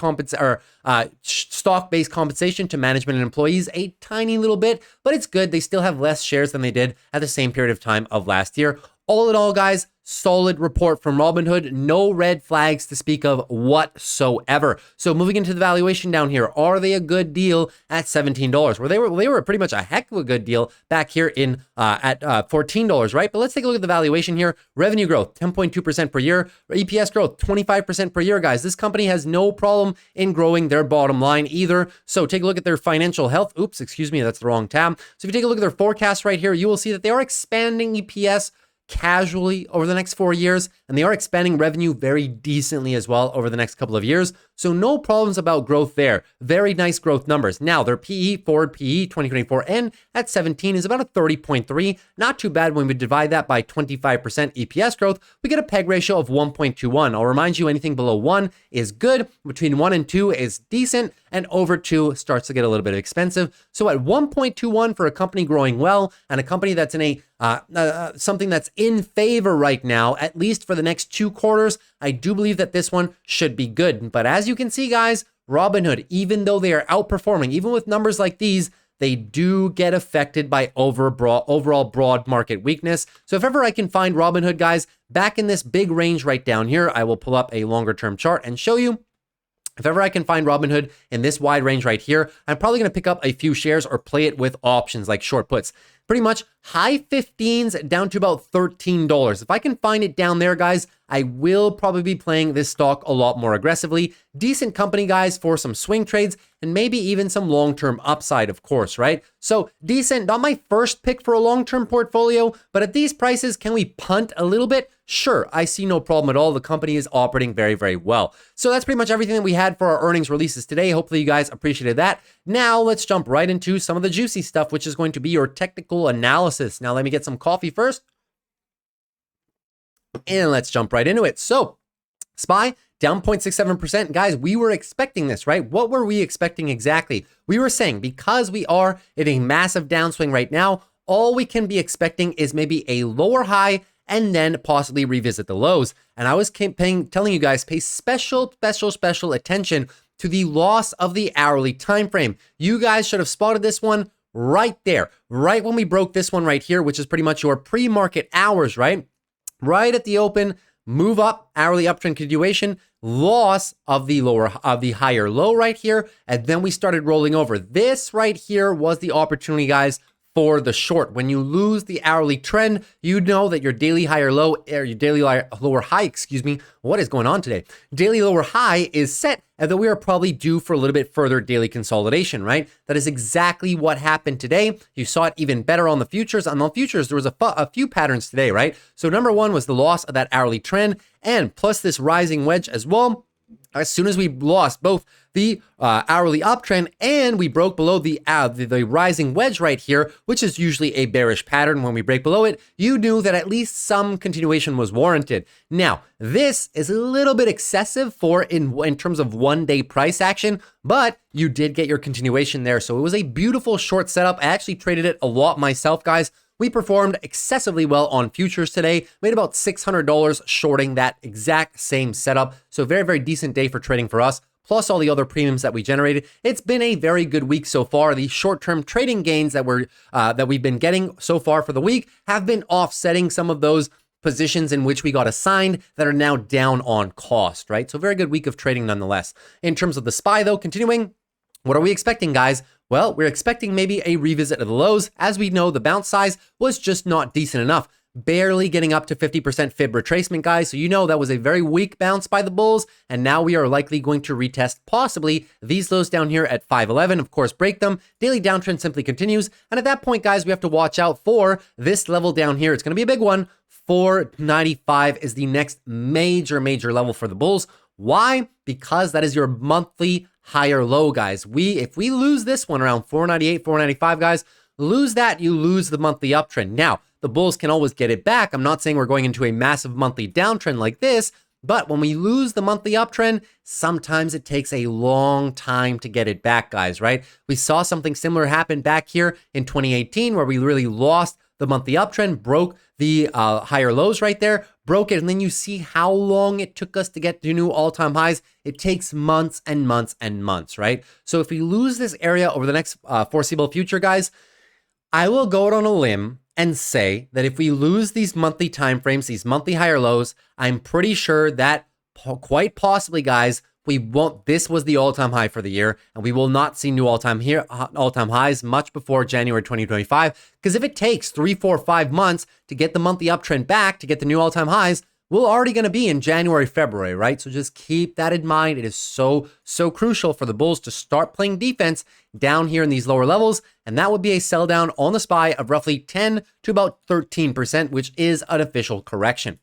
stock-based compensation to management and employees a tiny little bit, but it's good. They still have less shares than they did at the same period of time of last year. All in all, guys, solid report from Robinhood. No red flags to speak of whatsoever. So moving into the valuation down here, are they a good deal at $17? Well, they were pretty much a heck of a good deal back here in at $14, right? But let's take a look at the valuation here. Revenue growth, 10.2% per year. EPS growth, 25% per year, guys. This company has no problem in growing their bottom line either. So take a look at their financial health. Oops, excuse me, that's the wrong tab. So if you take a look at their forecast right here, you will see that they are expanding EPS casually over the next 4 years, and they are expanding revenue very decently as well over the next couple of years. So no problems about growth there. Very nice growth numbers. Now their PE, forward PE 2024 N at 17 is about a 30.3. Not too bad. When we divide that by 25% EPS growth, we get a PEG ratio of 1.21. I'll remind you, anything below 1 is good. Between 1 and 2 is decent, and over 2 starts to get a little bit expensive. So at 1.21 for a company growing well, and a company that's in a something that's in favor right now, at least for the next 2 quarters, I do believe that this one should be good. But as you can see, guys, Robinhood, even though they are outperforming, even with numbers like these, they do get affected by overall broad market weakness. So if ever I can find Robinhood, guys, back in this big range right down here, I will pull up a longer term chart and show you. If ever I can find Robinhood in this wide range right here, I'm probably going to pick up a few shares or play it with options like short puts. Pretty much high 15s down to about $13. If I can find it down there, guys, I will probably be playing this stock a lot more aggressively. Decent company, guys, for some swing trades and maybe even some long-term upside, of course, right? So decent, not my first pick for a long-term portfolio, but at these prices, can we punt a little bit? Sure, I see no problem at all. The company is operating very, very well. So that's pretty much everything that we had for our earnings releases today. Hopefully you guys appreciated that. Now let's jump right into some of the juicy stuff, which is going to be your technical analysis. Now let me get some coffee first. And let's jump right into it. So SPY down 0.67%. Guys, we were expecting this, right? What were we expecting exactly? We were saying because we are in a massive downswing right now, all we can be expecting is maybe a lower high and then possibly revisit the lows. And I was telling you guys, pay special attention to the loss of the hourly time frame. You guys should have spotted this one right there, right when we broke this one right here, which is pretty much your pre-market hours, right? Right at the open, move up, hourly uptrend continuation, loss of the higher low right here, and then we started rolling over. This right here was the opportunity, guys, for the short. When you lose the hourly trend, you know that your daily higher low, or your daily lower high, excuse me, what is going on today? Daily lower high is set, and that we are probably due for a little bit further daily consolidation, right? That is exactly what happened today. You saw it even better on the futures. On the futures, there was a few patterns today, right? So number one was the loss of that hourly trend, and plus this rising wedge as well. As soon as we lost both the hourly uptrend and we broke below the rising wedge right here, which is usually a bearish pattern, when we break below it, you knew that at least some continuation was warranted. Now, this is a little bit excessive for in terms of one-day price action, but you did get your continuation there. So it was a beautiful short setup. I actually traded it a lot myself, guys. We performed excessively well on futures today, made about $600 shorting that exact same setup. So very, very decent day for trading for us, plus all the other premiums that we generated. It's been a very good week so far. The short-term trading gains that we've been getting so far for the week have been offsetting some of those positions in which we got assigned that are now down on cost, right? So very good week of trading nonetheless. In terms of the SPY though, continuing, what are we expecting, guys? Well, we're expecting maybe a revisit of the lows. As we know, the bounce size was just not decent enough. Barely getting up to 50% fib retracement, guys. So you know that was a very weak bounce by the bulls. And now we are likely going to retest possibly these lows down here at 511. Of course, break them. Daily downtrend simply continues. And at that point, guys, we have to watch out for this level down here. It's going to be a big one. 495 is the next major level for the bulls. Why? Because that is your monthly higher low, guys. If we lose this one around 498, 495, guys, lose that, you lose the monthly uptrend. Now, the bulls can always get it back. I'm not saying we're going into a massive monthly downtrend like this, but when we lose the monthly uptrend, sometimes it takes a long time to get it back, guys, right? We saw something similar happen back here in 2018 where we really lost the monthly uptrend, broke the higher lows right there, broke it, and then you see how long it took us to get to new all-time highs. It takes months and months and months, right? So if we lose this area over the next foreseeable future, guys, I will go out on a limb and say that if we lose these monthly timeframes, these monthly higher lows, I'm pretty sure that quite possibly, guys, this was the all-time high for the year, and we will not see new all-time highs much before January 2025. Because if it takes 3, 4, 5 months to get the monthly uptrend back, to get the new all-time highs, we're already going to be in January, February, right? So just keep that in mind. It is so crucial for the bulls to start playing defense down here in these lower levels. And that would be a sell down on the SPY of roughly 10 to about 13%, which is an official correction.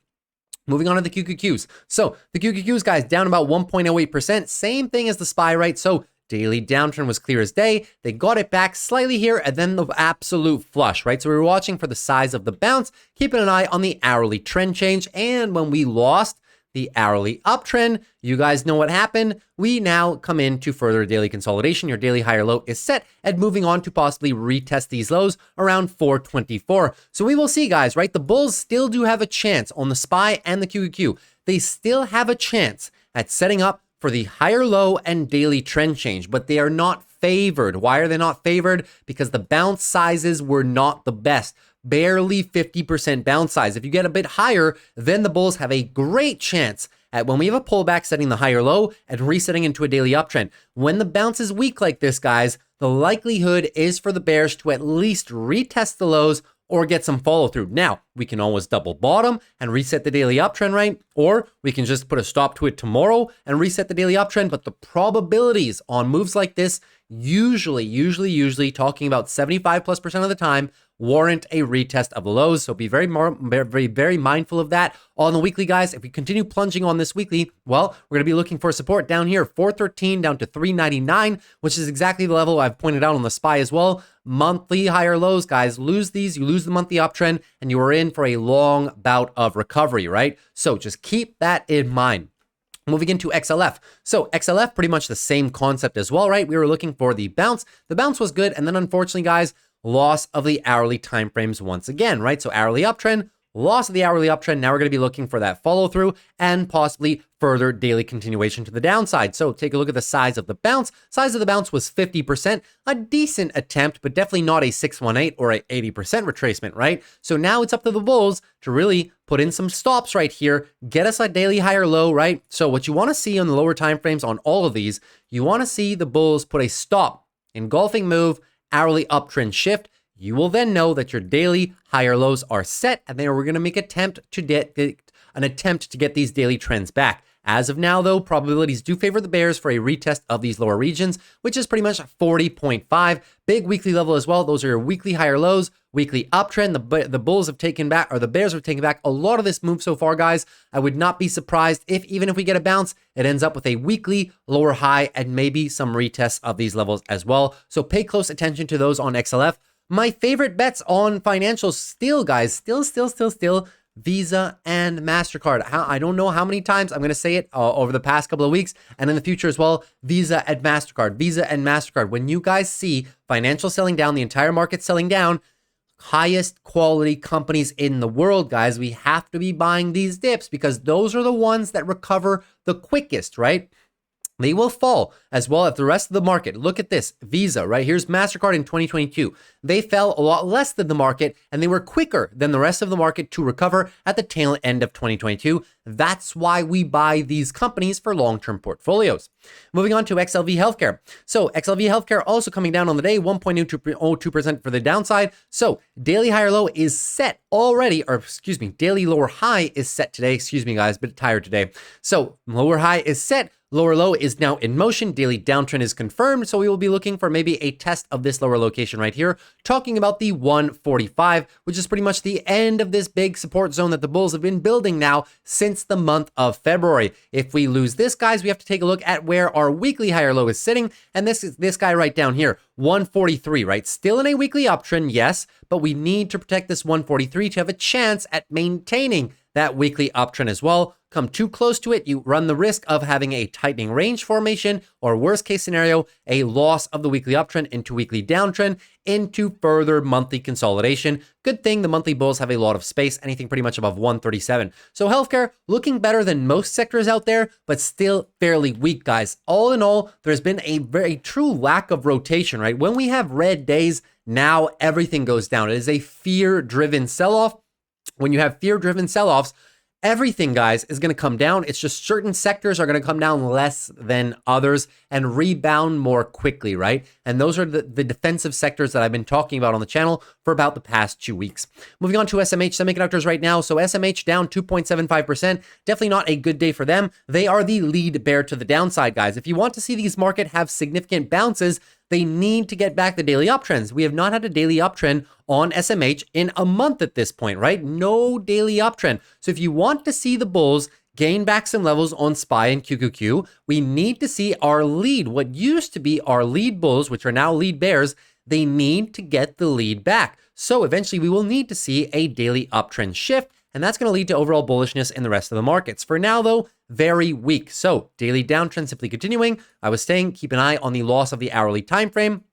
Moving on to the QQQs. So the QQQs, guys, down about 1.08%. Same thing as the SPY, right? So daily downtrend was clear as day. They got it back slightly here and then the absolute flush, right? So we were watching for the size of the bounce, keeping an eye on the hourly trend change. And when we lost the hourly uptrend, you guys know what happened. We now come into further daily consolidation. Your daily higher low is set and moving on to possibly retest these lows around 424. So we will see, guys, right? The bulls still do have a chance on the SPY and the QQQ. They still have a chance at setting up for the higher low and daily trend change, but they are not favored. Why are they not favored? Because the bounce sizes were not the best. Barely 50% bounce size. If you get a bit higher, then the bulls have a great chance at when we have a pullback setting the higher low and resetting into a daily uptrend. When the bounce is weak like this, guys, the likelihood is for the bears to at least retest the lows or get some follow through. Now, we can always double bottom and reset the daily uptrend, right? Or we can just put a stop to it tomorrow and reset the daily uptrend. But the probabilities on moves like this, usually talking about 75+% of the time, warrant a retest of the lows. So be very mindful of that. On the weekly, guys, if we continue plunging on this weekly, well, we're going to be looking for support down here, 413 down to 399, which is exactly the level I've pointed out on the SPY as well. Monthly higher lows, guys, lose these, you lose the monthly uptrend, and you are in for a long bout of recovery, right? So just keep that in mind. Moving into XLF. So XLF, pretty much the same concept as well, right? We were looking for the bounce. The bounce was good. And then unfortunately, guys, loss of the hourly timeframes once again, right? So hourly uptrend, loss of the hourly uptrend. Now we're going to be looking for that follow through and possibly further daily continuation to the downside. So take a look at the size of the bounce. Size of the bounce was 50%, a decent attempt, but definitely not a 618 or a 80% retracement, right? So now it's up to the bulls to really put in some stops right here, get us a daily higher low, right? So what you want to see on the lower time frames on all of these, you want to see the bulls put a stop, engulfing move, hourly uptrend shift. You will then know that your daily higher lows are set, and then we're going to make an attempt to get these daily trends back. As of now, though, probabilities do favor the bears for a retest of these lower regions, which is pretty much 40.5. Big weekly level as well. Those are your weekly higher lows, weekly uptrend. The bulls have taken back, or the bears have taken back a lot of this move so far, guys. I would not be surprised if even if we get a bounce, it ends up with a weekly lower high and maybe some retests of these levels as well. So pay close attention to those on XLF. My favorite bets on financials still, guys, still, Visa and MasterCard. I don't know how many times I'm going to say it over the past couple of weeks and in the future as well. Visa and MasterCard, Visa and MasterCard. When you guys see financial selling down, the entire market selling down, highest quality companies in the world, guys, we have to be buying these dips because those are the ones that recover the quickest, right? They will fall as well as the rest of the market. Look at this, Visa, right? Here's MasterCard in 2022. They fell a lot less than the market, and they were quicker than the rest of the market to recover at the tail end of 2022. That's why we buy these companies for long-term portfolios. Moving on to XLV Healthcare. So XLV Healthcare also coming down on the day, 1.02% for the downside. So daily higher low is set already, or excuse me, daily lower high is set today. Excuse me, guys, a bit tired today. So lower high is set. Lower low is now in motion. Daily downtrend is confirmed. So we will be looking for maybe a test of this lower location right here, talking about the 145, which is pretty much the end of this big support zone that the bulls have been building now since the month of February. If we lose this, guys, we have to take a look at where our weekly higher low is sitting. And this is this guy right down here, 143, right? Still in a weekly uptrend, yes, but we need to protect this 143 to have a chance at maintaining that weekly uptrend as well. Come too close to it, you run the risk of having a tightening range formation, or worst case scenario, a loss of the weekly uptrend into weekly downtrend into further monthly consolidation. Good thing the monthly bulls have a lot of space, anything pretty much above 137. So healthcare looking better than most sectors out there, but still fairly weak, guys. All in all, there's been a very true lack of rotation, right? When we have red days, now everything goes down. It is a fear-driven sell-off. When you have fear-driven sell-offs, everything, guys, is going to come down. It's just certain sectors are going to come down less than others and rebound more quickly, right? And those are the defensive sectors that I've been talking about on the channel for about the past 2 weeks. Moving on to SMH Semiconductors right now. So SMH down 2.75%. Definitely not a good day for them. They are the lead bear to the downside, guys. If you want to see these market have significant bounces, they need to get back the daily uptrends. We have not had a daily uptrend on SMH in a month at this point, right? No daily uptrend. So if you want to see the bulls gain back some levels on SPY and QQQ, we need to see our lead, what used to be our lead bulls, which are now lead bears, they need to get the lead back. So eventually we will need to see a daily uptrend shift, and that's going to lead to overall bullishness in the rest of the markets. For now, though, very weak. So daily downtrend simply continuing. I was saying keep an eye on the loss of the hourly time frame.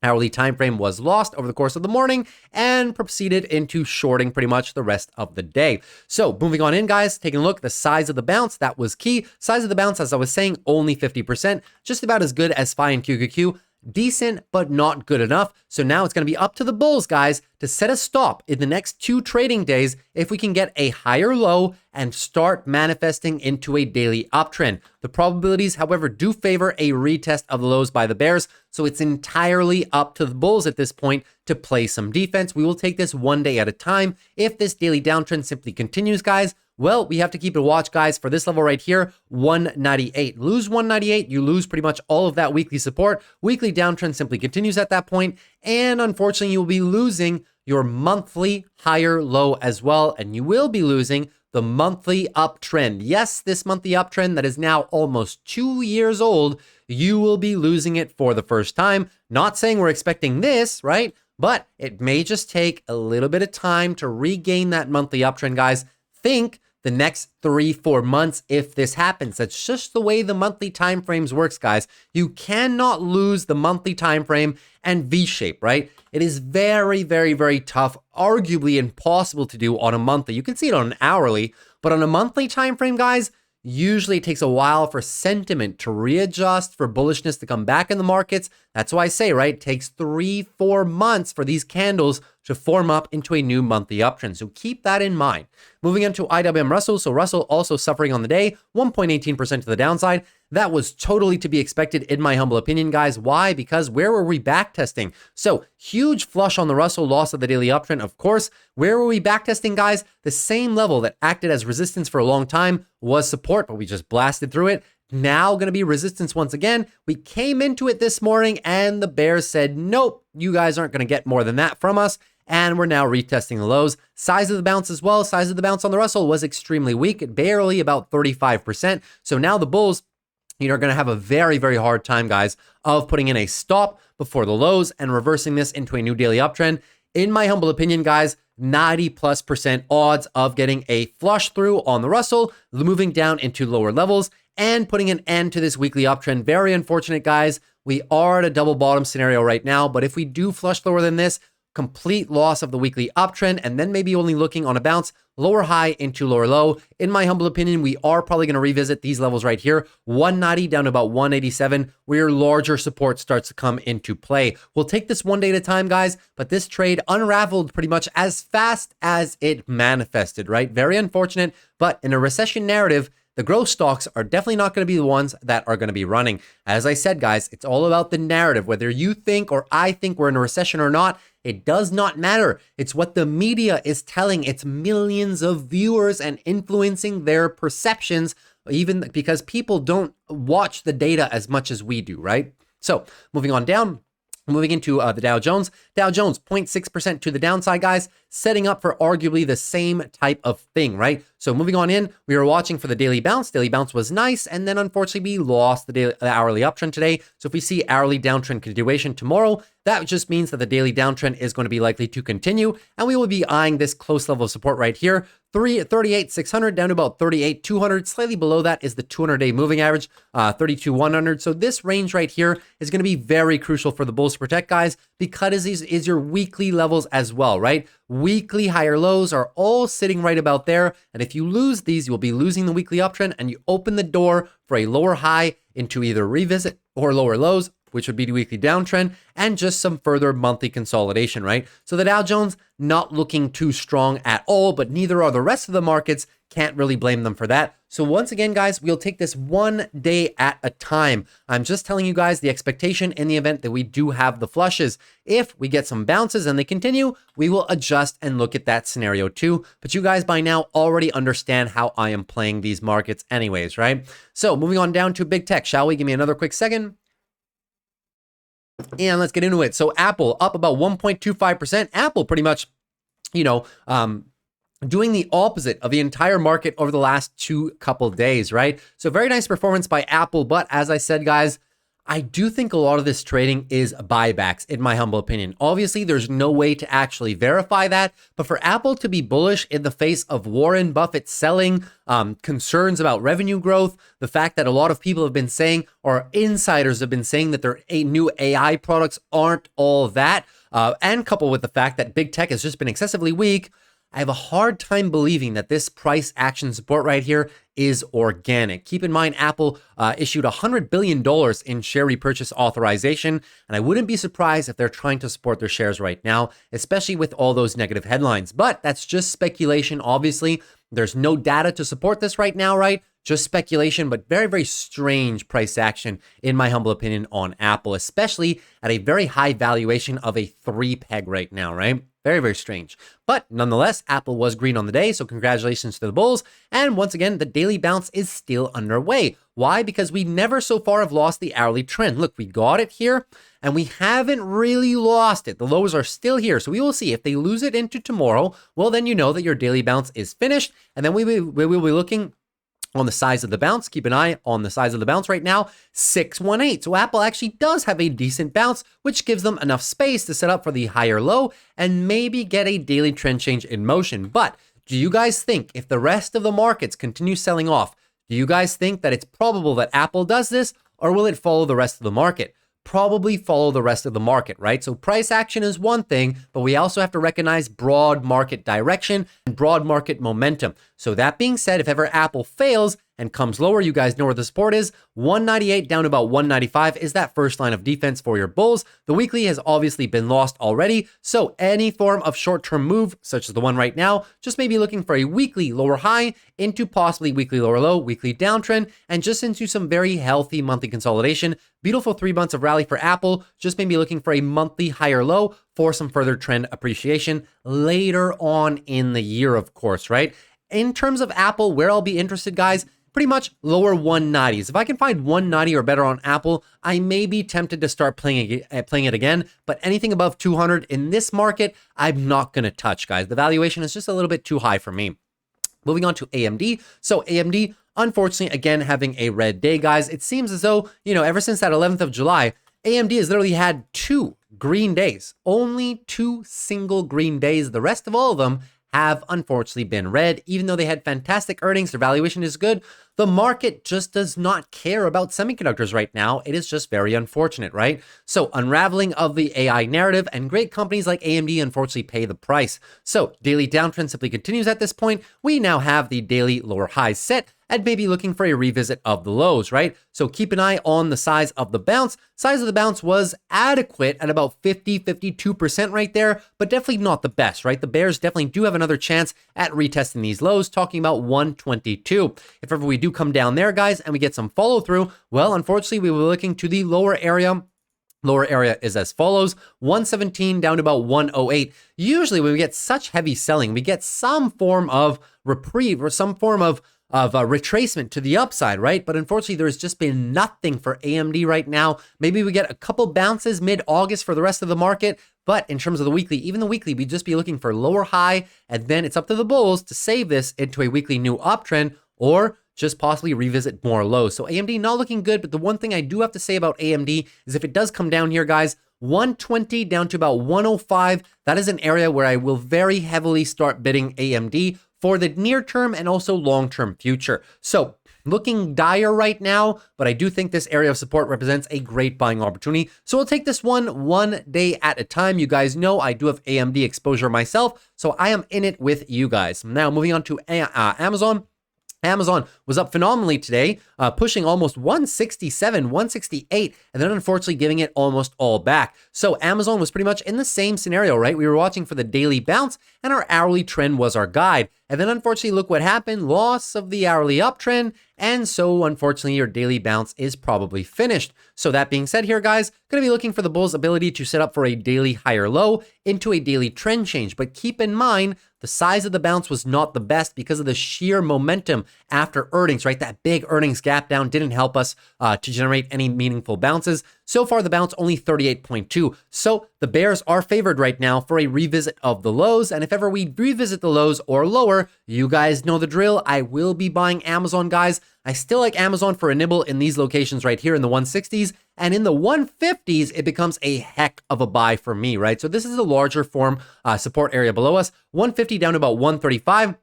Hourly time frame was lost over the course of the morning and proceeded into shorting pretty much the rest of the day. So moving on in, guys, taking a look, the size of the bounce, that was key. Size of the bounce, as I was saying, only 50%, just about as good as SPY and QQQ. Decent, but not good enough. So now it's going to be up to the bulls, guys, to set a stop in the next 2 trading days if we can get a higher low and start manifesting into a daily uptrend. The probabilities, however, do favor a retest of the lows by the bears. So it's entirely up to the bulls at this point to play some defense. We will take this one day at a time. If this daily downtrend simply continues, guys, well, we have to keep a watch, guys, for this level right here, 198. Lose 198, you lose pretty much all of that weekly support. Weekly downtrend simply continues at that point, and unfortunately, you'll be losing your monthly higher low as well, and you will be losing the monthly uptrend. Yes, this monthly uptrend that is now almost 2 years old, you will be losing it for the first time. Not saying we're expecting this, right? But it may just take a little bit of time to regain that monthly uptrend, guys. Think the next 3-4 months if this happens. That's just the way the monthly time frames works, guys. You cannot lose the monthly time frame and V-shape, right? It is very, very, very tough, arguably impossible to do on a monthly. You can see it on an hourly, but on a monthly time frame, guys, usually it takes a while for sentiment to readjust, for bullishness to come back in the markets. That's why I say, right, it takes 3-4 months for these candles to form up into a new monthly uptrend. So keep that in mind. Moving into IWM Russell. So Russell also suffering on the day, 1.18% to the downside. That was totally to be expected in my humble opinion, guys. Why? Because where were we backtesting? So huge flush on the Russell, loss of the daily uptrend, of course. Where were we backtesting, guys? The same level that acted as resistance for a long time was support, but we just blasted through it. Now going to be resistance once again. We came into it this morning and the bears said, nope, you guys aren't going to get more than that from us. And we're now retesting the lows. Size of the bounce as well. Size of the bounce on the Russell was extremely weak, barely about 35%. So now the bulls, you're going to have a very, very hard time, guys, of putting in a stop before the lows and reversing this into a new daily uptrend. In my humble opinion, guys, 90+% odds of getting a flush through on the Russell, moving down into lower levels and putting an end to this weekly uptrend. Very unfortunate, guys. We are at a double bottom scenario right now, but if we do flush lower than this, complete loss of the weekly uptrend, and then maybe only looking on a bounce lower high into lower low. In my humble opinion, we are probably going to revisit these levels right here, 190 down to about 187, where your larger support starts to come into play. We'll take this one day at a time, guys, but this trade unraveled pretty much as fast as it manifested, right? Very unfortunate, but in a recession narrative, the growth stocks are definitely not going to be the ones that are going to be running. As I said, guys, it's all about the narrative. Whether you think or I think we're in a recession or not, it does not matter. It's what the media is telling its millions of viewers and influencing their perceptions, even because people don't watch the data as much as we do, right? So moving on down. Moving into the Dow Jones. Dow Jones, 0.6% to the downside, guys, setting up for arguably the same type of thing, right? So moving on in, we were watching for the daily bounce. Daily bounce was nice, and then unfortunately we lost the hourly uptrend today. So if we see hourly downtrend continuation tomorrow, that just means that the daily downtrend is going to be likely to continue, and we will be eyeing this close level of support right here, 38,600 down to about 38,200. Slightly below that is the 200-day moving average, 32,100. So this range right here is going to be very crucial for the bulls to protect, guys, because these is your weekly levels as well, right? Weekly higher lows are all sitting right about there, and if you lose these, you'll be losing the weekly uptrend, and you open the door for a lower high into either revisit or lower lows, which would be the weekly downtrend, and just some further monthly consolidation, right? So the Dow Jones not looking too strong at all, but neither are the rest of the markets. Can't really blame them for that. So once again, guys, we'll take this one day at a time. I'm just telling you guys the expectation in the event that we do have the flushes. If we get some bounces and they continue, we will adjust and look at that scenario too. But you guys by now already understand how I am playing these markets anyways, right? So moving on down to big tech, shall we? Give me another quick second. And let's get into it. So Apple up about 1.25%. Apple pretty much, doing the opposite of the entire market over the last couple days, right? So very nice performance by Apple. But as I said, guys, I do think a lot of this trading is buybacks, in my humble opinion. Obviously, there's no way to actually verify that, but for Apple to be bullish in the face of Warren Buffett selling, concerns about revenue growth, the fact that a lot of people have been saying, or insiders have been saying that their new AI products aren't all that, and coupled with the fact that big tech has just been excessively weak, I have a hard time believing that this price action support right here is organic. Keep in mind, Apple issued $100 billion in share repurchase authorization, and I wouldn't be surprised if they're trying to support their shares right now, especially with all those negative headlines. But that's just speculation, obviously. There's no data to support this right now, right? Just speculation, but very, very strange price action, in my humble opinion, on Apple, especially at a very high valuation of a 3 peg right now, right? Very, very strange. But nonetheless, Apple was green on the day, so congratulations to the bulls. And once again, the daily bounce is still underway. Why? Because we never so far have lost the hourly trend. Look, we got it here, and we haven't really lost it. The lows are still here, so we will see. If they lose it into tomorrow, well, then you know that your daily bounce is finished, and then we will be looking on the size of the bounce. Keep an eye on the size of the bounce right now, 618. So Apple actually does have a decent bounce, which gives them enough space to set up for the higher low and maybe get a daily trend change in motion. But do you guys think if the rest of the markets continue selling off, do you guys think that it's probable that Apple does this, or will it follow the rest of the market? Probably follow the rest of the market, right? So price action is one thing, but we also have to recognize broad market direction and broad market momentum. So that being said, if ever Apple fails and comes lower, you guys know where the support is. 198 down to about 195 is that first line of defense for your bulls. The weekly has obviously been lost already, so any form of short-term move, such as the one right now, just maybe looking for a weekly lower high into possibly weekly lower low, weekly downtrend, and just into some very healthy monthly consolidation. Beautiful 3 months of rally for Apple, just maybe looking for a monthly higher low for some further trend appreciation later on in the year, of course, right? In terms of Apple, where I'll be interested, guys, pretty much lower 190s. If I can find 190 or better on Apple, I may be tempted to start playing it again, but anything above 200 in this market, I'm not going to touch, guys. The valuation is just a little bit too high for me. Moving on to AMD. So AMD, unfortunately, again, having a red day, guys. It seems as though, ever since that 11th of July, AMD has literally had 2 green days, only 2 single green days. The rest of all of them have unfortunately been red. Even though they had fantastic earnings, their valuation is good, the market just does not care about semiconductors right now. It is just very unfortunate, right? So unraveling of the AI narrative, and great companies like AMD unfortunately pay the price. So daily downtrend simply continues at this point. We now have the daily lower highs set and maybe looking for a revisit of the lows, right? So keep an eye on the size of the bounce. Size of the bounce was adequate at about 52% right there, but definitely not the best, right? The bears definitely do have another chance at retesting these lows, talking about 122. If ever we do come down there, guys, and we get some follow through, well, unfortunately, we were looking to the lower area. Lower area is as follows, 117 down to about 108. Usually when we get such heavy selling, we get some form of reprieve or some form of retracement to the upside, right? But unfortunately, there's just been nothing for AMD right now. Maybe we get a couple bounces mid-August for the rest of the market, but in terms of the weekly, even the weekly, we'd just be looking for lower high, and then it's up to the bulls to save this into a weekly new uptrend, or just possibly revisit more lows. So AMD not looking good, but the one thing I do have to say about AMD is if it does come down here, guys, 120 down to about 105, that is an area where I will very heavily start bidding AMD for the near term and also long-term future. So looking dire right now, but I do think this area of support represents a great buying opportunity. So we'll take this one day at a time. You guys know I do have AMD exposure myself, so I am in it with you guys. Now moving on to Amazon. Amazon was up phenomenally today, pushing almost 167, 168, and then unfortunately giving it almost all back. So Amazon was pretty much in the same scenario, right? We were watching for the daily bounce, and our hourly trend was our guide. And then unfortunately, look what happened, loss of the hourly uptrend, and so unfortunately, your daily bounce is probably finished. So that being said here, guys, going to be looking for the bull's ability to set up for a daily higher low into a daily trend change. But keep in mind, the size of the bounce was not the best because of the sheer momentum after earnings, right? That big earnings gap down didn't help us to generate any meaningful bounces. So far, the bounce only 38.2. So the bears are favored right now for a revisit of the lows. And if ever we revisit the lows or lower, you guys know the drill. I will be buying Amazon, guys. I still like Amazon for a nibble in these locations right here in the 160s. And in the 150s, it becomes a heck of a buy for me, right? So this is a larger form support area below us, 150 down to about 135.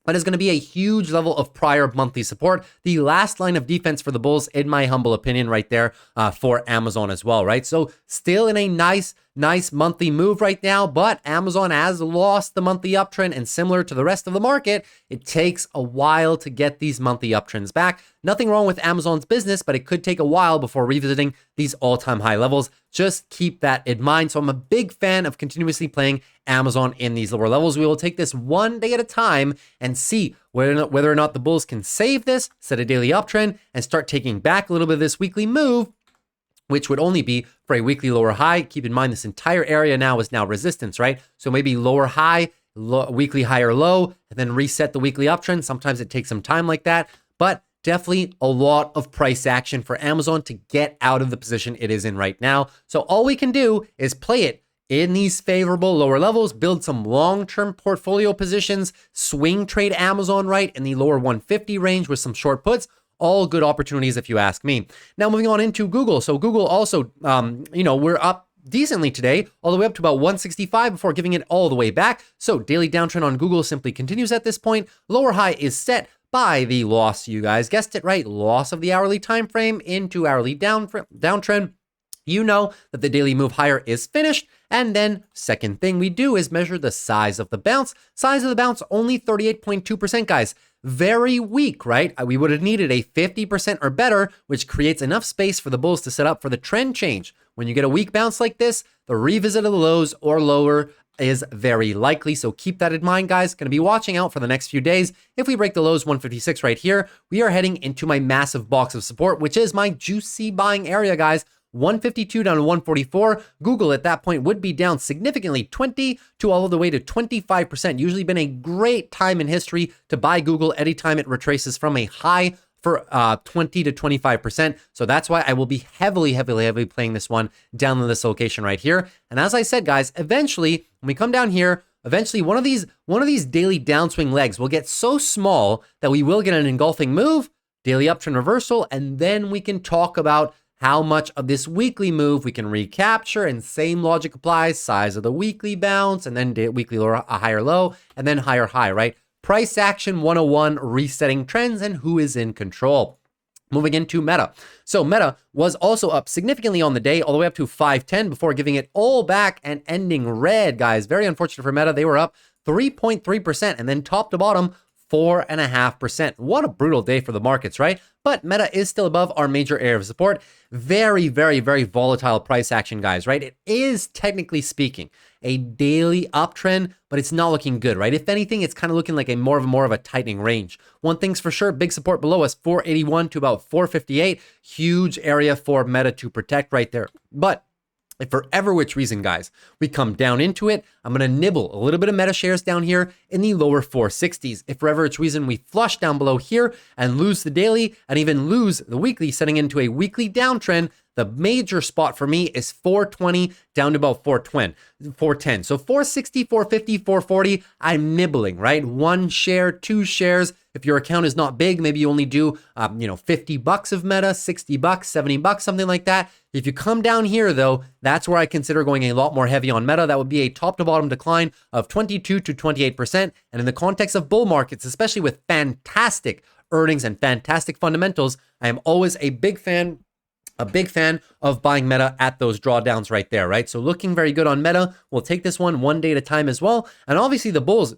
But is going to be a huge level of prior monthly support. The last line of defense for the bulls, in my humble opinion, right there for Amazon as well, right? So still in a nice monthly move right now, but Amazon has lost the monthly uptrend, and similar to the rest of the market, it takes a while to get these monthly uptrends back. Nothing wrong with Amazon's business, but it could take a while before revisiting these all-time high levels. Just keep that in mind. So I'm a big fan of continuously playing Amazon in these lower levels. We will take this one day at a time and see whether or not the bulls can save this, set a daily uptrend, and start taking back a little bit of this weekly move, which would only be for a weekly lower high. Keep in mind, this entire area now is resistance, right? So maybe lower high, weekly higher low, and then reset the weekly uptrend. Sometimes it takes some time like that, but definitely a lot of price action for Amazon to get out of the position it is in right now. So all we can do is play it in these favorable lower levels, build some long-term portfolio positions, swing trade Amazon right in the lower 150 range with some short puts. All good opportunities if you ask me. Now moving on into Google. So Google also, we're up decently today, all the way up to about 165 before giving it all the way back. So daily downtrend on Google simply continues at this point. Lower high is set by the loss, you guys guessed it right, loss of the hourly time frame into hourly downtrend. You know that the daily move higher is finished. And then second thing we do is measure the size of the bounce. Size of the bounce, only 38.2%, guys. Very weak, right? We would have needed a 50% or better, which creates enough space for the bulls to set up for the trend change. When you get a weak bounce like this, the revisit of the lows or lower is very likely. So keep that in mind, guys. Going to be watching out for the next few days. If we break the lows 156 right here, we are heading into my massive box of support, which is my juicy buying area, guys. 152 down to 144. Google at that point would be down significantly, 20 to all the way to 25%. Usually been a great time in history to buy Google anytime it retraces from a high for 20 to 25%. So that's why I will be heavily playing this one down in this location right here. And as I said, guys, eventually when we come down here, eventually one of these daily downswing legs will get so small that we will get an engulfing move, daily uptrend reversal, and then we can talk about how much of this weekly move we can recapture, and same logic applies, size of the weekly bounce, and then weekly lower, a higher low, and then higher high, right? Price action 101, resetting trends and who is in control. Moving into Meta. So Meta was also up significantly on the day, all the way up to 510 before giving it all back and ending red, guys. Very unfortunate for Meta. They were up 3.3% and then top to bottom 4.5%. What a brutal day for the markets, right? But Meta is still above our major area of support. Very volatile price action, guys, right? It is technically speaking a daily uptrend, but it's not looking good, right? If anything, it's kind of looking like a more of a tightening range. One thing's for sure, big support below us, 481 to about 458. Huge area for Meta to protect right there. But if for ever which reason, guys, we come down into it, I'm going to nibble a little bit of Meta shares down here in the lower 460s. If for ever which reason we flush down below here and lose the daily and even lose the weekly, setting into a weekly downtrend, the major spot for me is 420 down to about 410. So 460, 450, 440, I'm nibbling, right? 1 share, 2 shares. If your account is not big, maybe you only do, $50 of Meta, $60, $70, something like that. If you come down here though, that's where I consider going a lot more heavy on Meta. That would be a top to bottom decline of 22 to 28%. And in the context of bull markets, especially with fantastic earnings and fantastic fundamentals, I am always a big fan of buying Meta at those drawdowns right there, right? So looking very good on Meta. We'll take this one day at a time as well. And obviously the bulls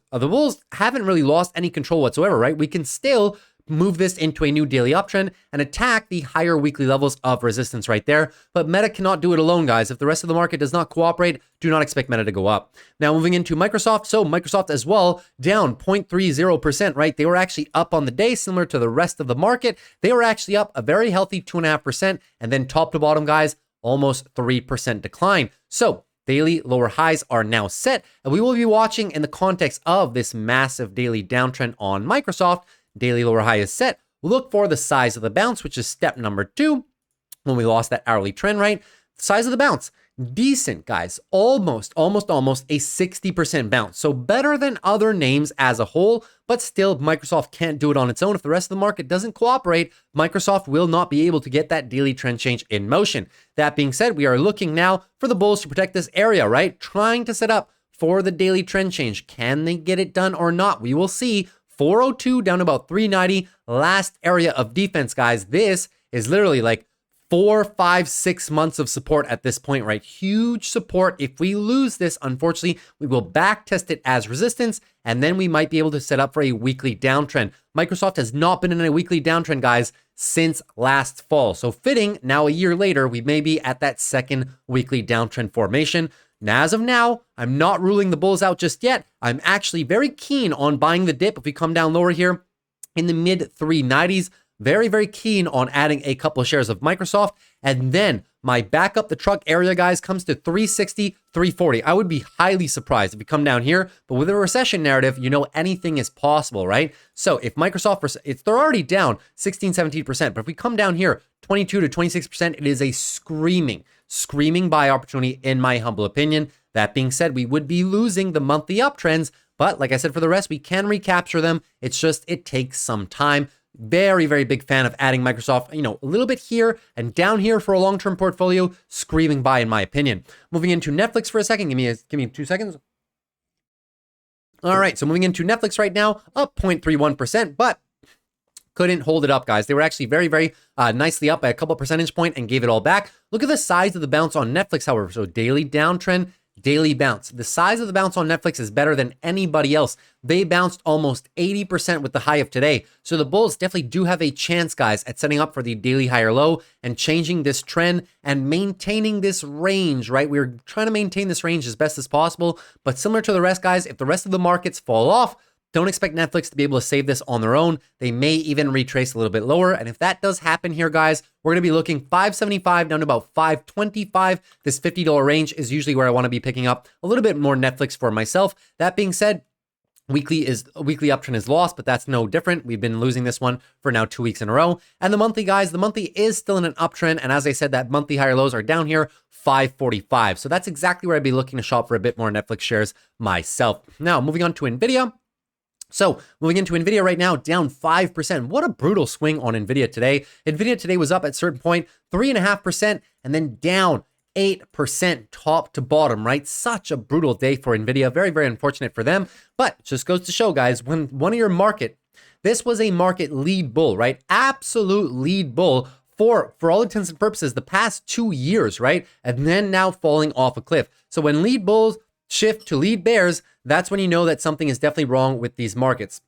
haven't really lost any control whatsoever, right? We can still move this into a new daily uptrend and attack the higher weekly levels of resistance right there. But Meta cannot do it alone, guys. If the rest of the market does not cooperate, do not expect Meta to go up. Now moving into Microsoft. So Microsoft as well, down 0.30%, right? They were actually up on the day, similar to the rest of the market. They were actually up a very healthy 2.5%. And then top to bottom, guys, almost 3% decline. So daily lower highs are now set. And we will be watching in the context of this massive daily downtrend on Microsoft. Daily lower high is set. Look for the size of the bounce, which is step number 2. when we lost that hourly trend, right? Size of the bounce, decent, guys. Almost a 60% bounce. So better than other names as a whole, but still Microsoft can't do it on its own. If the rest of the market doesn't cooperate, Microsoft will not be able to get that daily trend change in motion. That being said, we are looking now for the bulls to protect this area, right? Trying to set up for the daily trend change. Can they get it done or not? We will see. 402 down to about 390. Last area of defense, guys. This is literally like 4, 5, 6 months of support at this point, right? Huge support. If we lose this, unfortunately, we will back test it as resistance, and then we might be able to set up for a weekly downtrend. Microsoft has not been in a weekly downtrend, guys, since last fall. So fitting, now a year later, we may be at that second weekly downtrend formation. Now, as of now, I'm not ruling the bulls out just yet. I'm actually very keen on buying the dip if we come down lower here in the mid 390s. Very, very keen on adding a couple of shares of Microsoft. And then my back up the truck area, guys, comes to 360, 340. I would be highly surprised if we come down here. But with a recession narrative, you know, anything is possible, right? So if Microsoft, they're already down 16, 17%. But if we come down here, 22 to 26%, it is a screaming buy opportunity in my humble opinion. That being said, we would be losing the monthly uptrends. But like I said, for the rest, we can recapture them. It's just, it takes some time. Very, very big fan of adding Microsoft, you know, a little bit here and down here for a long-term portfolio, screaming buy in my opinion. Moving into Netflix for a second. Give me 2 seconds. All right, so moving into Netflix right now, up 0.31%, but couldn't hold it up, guys. They were actually very, very nicely up by a couple percentage point and gave it all back. Look at the size of the bounce on Netflix, however. So daily downtrend, daily bounce. The size of the bounce on Netflix is better than anybody else. They bounced almost 80% with the high of today. So the bulls definitely do have a chance, guys, at setting up for the daily higher low and changing this trend and maintaining this range, right? We're trying to maintain this range as best as possible. But similar to the rest, guys, if the rest of the markets fall off, don't expect Netflix to be able to save this on their own. They may even retrace a little bit lower. And if that does happen here, guys, we're going to be looking 575 down to about 525. This $50 range is usually where I want to be picking up a little bit more Netflix for myself. That being said, weekly uptrend is lost, but that's no different. We've been losing this one for now 2 weeks in a row. And the monthly, guys, the monthly is still in an uptrend. And as I said, that monthly higher lows are down here, 545. So that's exactly where I'd be looking to shop for a bit more Netflix shares myself. Now, moving on to NVIDIA. So moving into NVIDIA right now, down 5%. What a brutal swing on NVIDIA today. NVIDIA today was up at a certain point, 3.5%, and then down 8% top to bottom, right? Such a brutal day for NVIDIA. Very, very unfortunate for them. But it just goes to show, guys, when one of your this was a market lead bull, right? Absolute lead bull for all intents and purposes, the past 2 years, right? And then now falling off a cliff. So when lead bulls shift to lead bears, that's when you know that something is definitely wrong with these markets.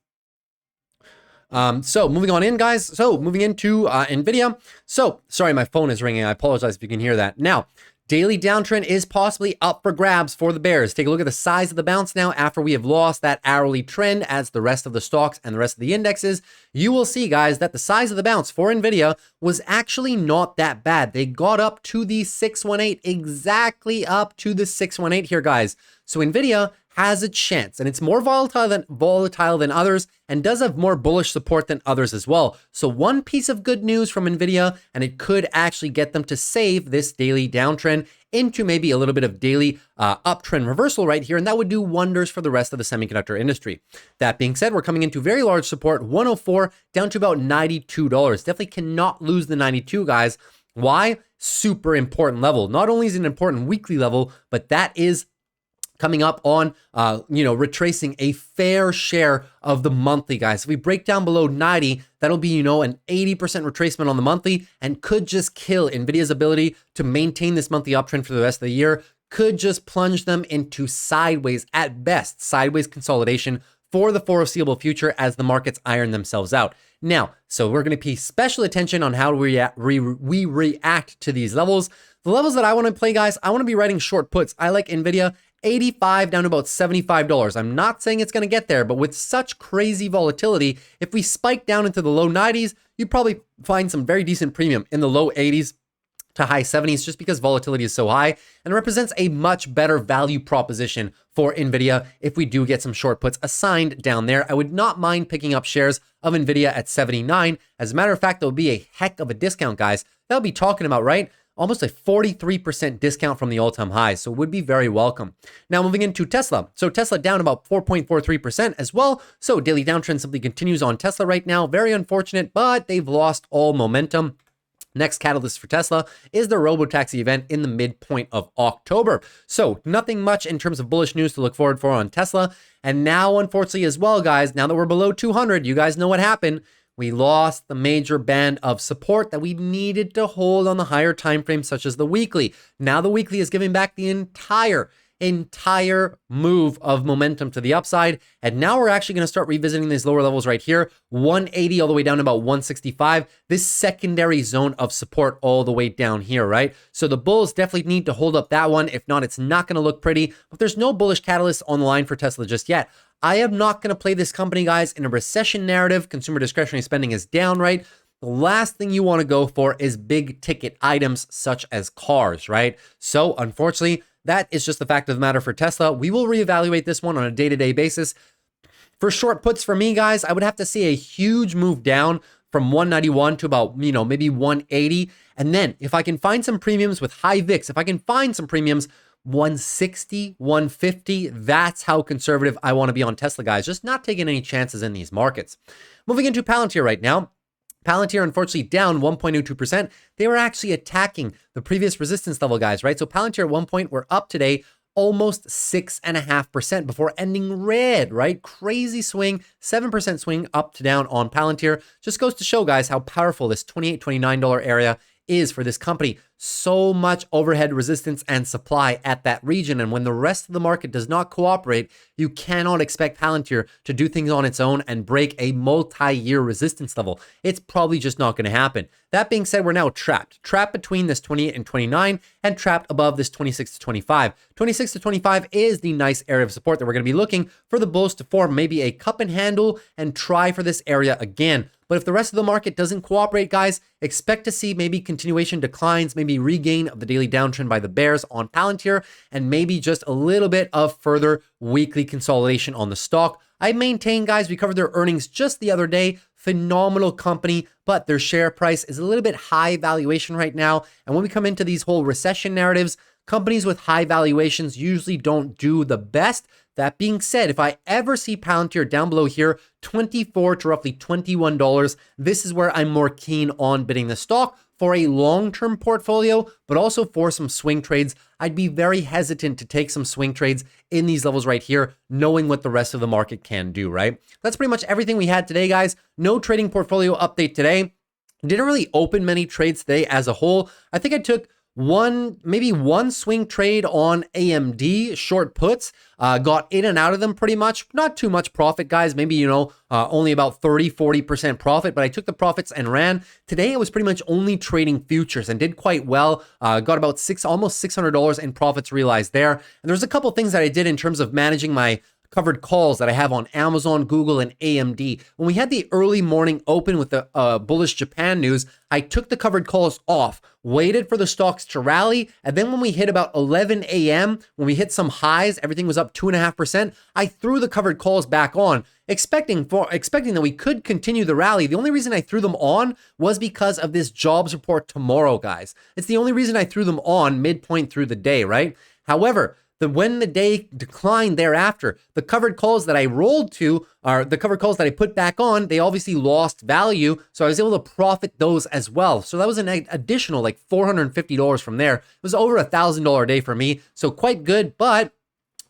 So moving on in, guys. So moving into NVIDIA. So sorry, my phone is ringing. I apologize if you can hear that. Now, daily downtrend is possibly up for grabs for the bears. Take a look at the size of the bounce now after we have lost that hourly trend as the rest of the stocks and the rest of the indexes. You will see, guys, that the size of the bounce for NVIDIA was actually not that bad. They got up to the 618, exactly up to the 618 here, guys. So NVIDIA has a chance, and it's more volatile than others and does have more bullish support than others as well. So one piece of good news from NVIDIA, and it could actually get them to save this daily downtrend into maybe a little bit of daily uptrend reversal right here, and that would do wonders for the rest of the semiconductor industry. That being said, we're coming into very large support, 104 down to about $92. Definitely cannot lose the 92, guys. Why? Super important level. Not only is it an important weekly level, but that is coming up on, retracing a fair share of the monthly, guys. If we break down below 90, that'll be, an 80% retracement on the monthly and could just kill NVIDIA's ability to maintain this monthly uptrend for the rest of the year, could just plunge them into sideways, at best, sideways consolidation for the foreseeable future as the markets iron themselves out. Now, so we're going to pay special attention on how we react to these levels. The levels that I want to play, guys, I want to be writing short puts. I like NVIDIA 85 down to about $75. I'm not saying it's going to get there, but with such crazy volatility, if we spike down into the low 90s, you'd probably find some very decent premium in the low 80s to high 70s just because volatility is so high and represents a much better value proposition for NVIDIA if we do get some short puts assigned down there. I would not mind picking up shares of NVIDIA at 79. As a matter of fact, that would be a heck of a discount, guys. that'll be talking about, right? Almost a 43% discount from the all-time high, so would be very welcome. Now moving into Tesla. So Tesla down about 4.43% as well. So daily downtrend simply continues on Tesla right now. Very unfortunate, but they've lost all momentum. Next catalyst for Tesla is the robotaxi event in the midpoint of October. So nothing much in terms of bullish news to look forward for on Tesla. And now, unfortunately as well, guys, now that we're below 200, you guys know what happened. We lost the major band of support that we needed to hold on the higher time frames, such as the weekly. Now the weekly is giving back the entire move of momentum to the upside. And now we're actually going to start revisiting these lower levels right here, 180 all the way down to about 165, this secondary zone of support all the way down here, right? So the bulls definitely need to hold up that one. If not, it's not going to look pretty. But there's no bullish catalyst on the line for Tesla just yet. I am not going to play this company, guys, in a recession narrative. Consumer discretionary spending is down, right? The last thing you want to go for is big ticket items such as cars, right? So unfortunately, that is just the fact of the matter for Tesla. We will reevaluate this one on a day-to-day basis. For short puts for me, guys, I would have to see a huge move down from 191 to about, maybe 180. And then if I can find some premiums with high VIX, if I can find some premiums 160, 150, that's how conservative I want to be on Tesla, guys. Just not taking any chances in these markets. Moving into Palantir right now. Palantir, unfortunately, down 1.02%. They were actually attacking the previous resistance level, guys, right? So Palantir at one point were up today almost 6.5% before ending red, right? Crazy swing, 7% swing up to down on Palantir. Just goes to show, guys, how powerful this $28, $29 area is for this company. So much overhead resistance and supply at that region. And when the rest of the market does not cooperate, you cannot expect Palantir to do things on its own and break a multi-year resistance level. It's probably just not going to happen. That being said, we're now trapped between this 28 and 29 and trapped above this 26 to 25. 26 to 25 is the nice area of support that we're going to be looking for the bulls to form maybe a cup and handle and try for this area again. But if the rest of the market doesn't cooperate, guys, expect to see maybe continuation declines, maybe regain of the daily downtrend by the bears on Palantir, and maybe just a little bit of further weekly consolidation on the stock. I maintain, guys, we covered their earnings just the other day. Phenomenal company, but their share price is a little bit high valuation right now. And when we come into these whole recession narratives, companies with high valuations usually don't do the best. That being said, if I ever see Palantir down below here, $24 to roughly $21, this is where I'm more keen on bidding the stock for a long-term portfolio, but also for some swing trades. I'd be very hesitant to take some swing trades in these levels right here, knowing what the rest of the market can do, right? That's pretty much everything we had today, guys. No trading portfolio update today. Didn't really open many trades today as a whole. I think I took maybe one swing trade on AMD short puts, got in and out of them pretty much. Not too much profit, guys. Maybe, only about 30-40% profit, but I took the profits and ran. Today, it was pretty much only trading futures and did quite well. Got about almost $600 in profits realized there. And there's a couple things that I did in terms of managing my covered calls that I have on Amazon, Google, and AMD. When we had the early morning open with the bullish Japan news, I took the covered calls off, waited for the stocks to rally, and then when we hit about 11 a.m., when we hit some highs, everything was up 2.5%, I threw the covered calls back on, expecting that we could continue the rally. The only reason I threw them on was because of this jobs report tomorrow, guys. It's the only reason I threw them on midpoint through the day, right? However, when the day declined thereafter, the covered calls that I rolled to, or the covered calls that I put back on, they obviously lost value. So I was able to profit those as well. So that was an additional like $450 from there. It was over $1,000 a day for me. So quite good, but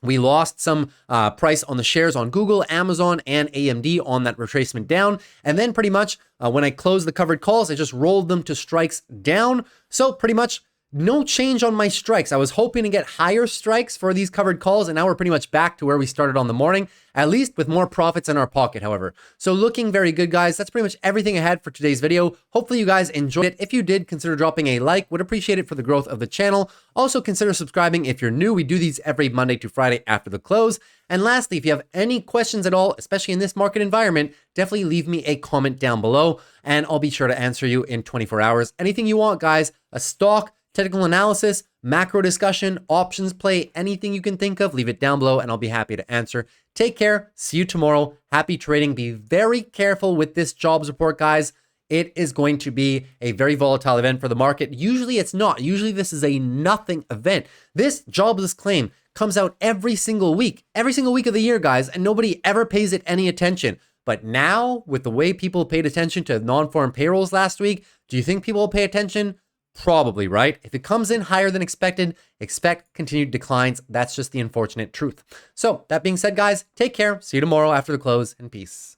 we lost some price on the shares on Google, Amazon, and AMD on that retracement down. And then pretty much when I closed the covered calls, I just rolled them to strikes down. So pretty much no change on my strikes. I was hoping to get higher strikes for these covered calls, and now we're pretty much back to where we started on the morning, at least with more profits in our pocket, however. So looking very good, guys. That's pretty much everything I had for today's video. Hopefully you guys enjoyed it. If you did, consider dropping a like. Would appreciate it for the growth of the channel. Also consider subscribing if you're new. We do these every Monday to Friday after the close. And lastly, if you have any questions at all, especially in this market environment, definitely leave me a comment down below, and I'll be sure to answer you in 24 hours. Anything you want, guys, a stock, technical analysis, macro discussion, options play, anything you can think of, leave it down below and I'll be happy to answer. Take care. See you tomorrow. Happy trading. Be very careful with this jobs report, guys. it is going to be a very volatile event for the market. Usually it's not. Usually this is a nothing event. This jobless claim comes out every single week of the year, guys, and nobody ever pays it any attention. But now, with the way people paid attention to non-farm payrolls last week, do you think people will pay attention? Probably, right? If it comes in higher than expected, expect continued declines. That's just the unfortunate truth. So that being said, guys, take care. See you tomorrow after the close, and peace.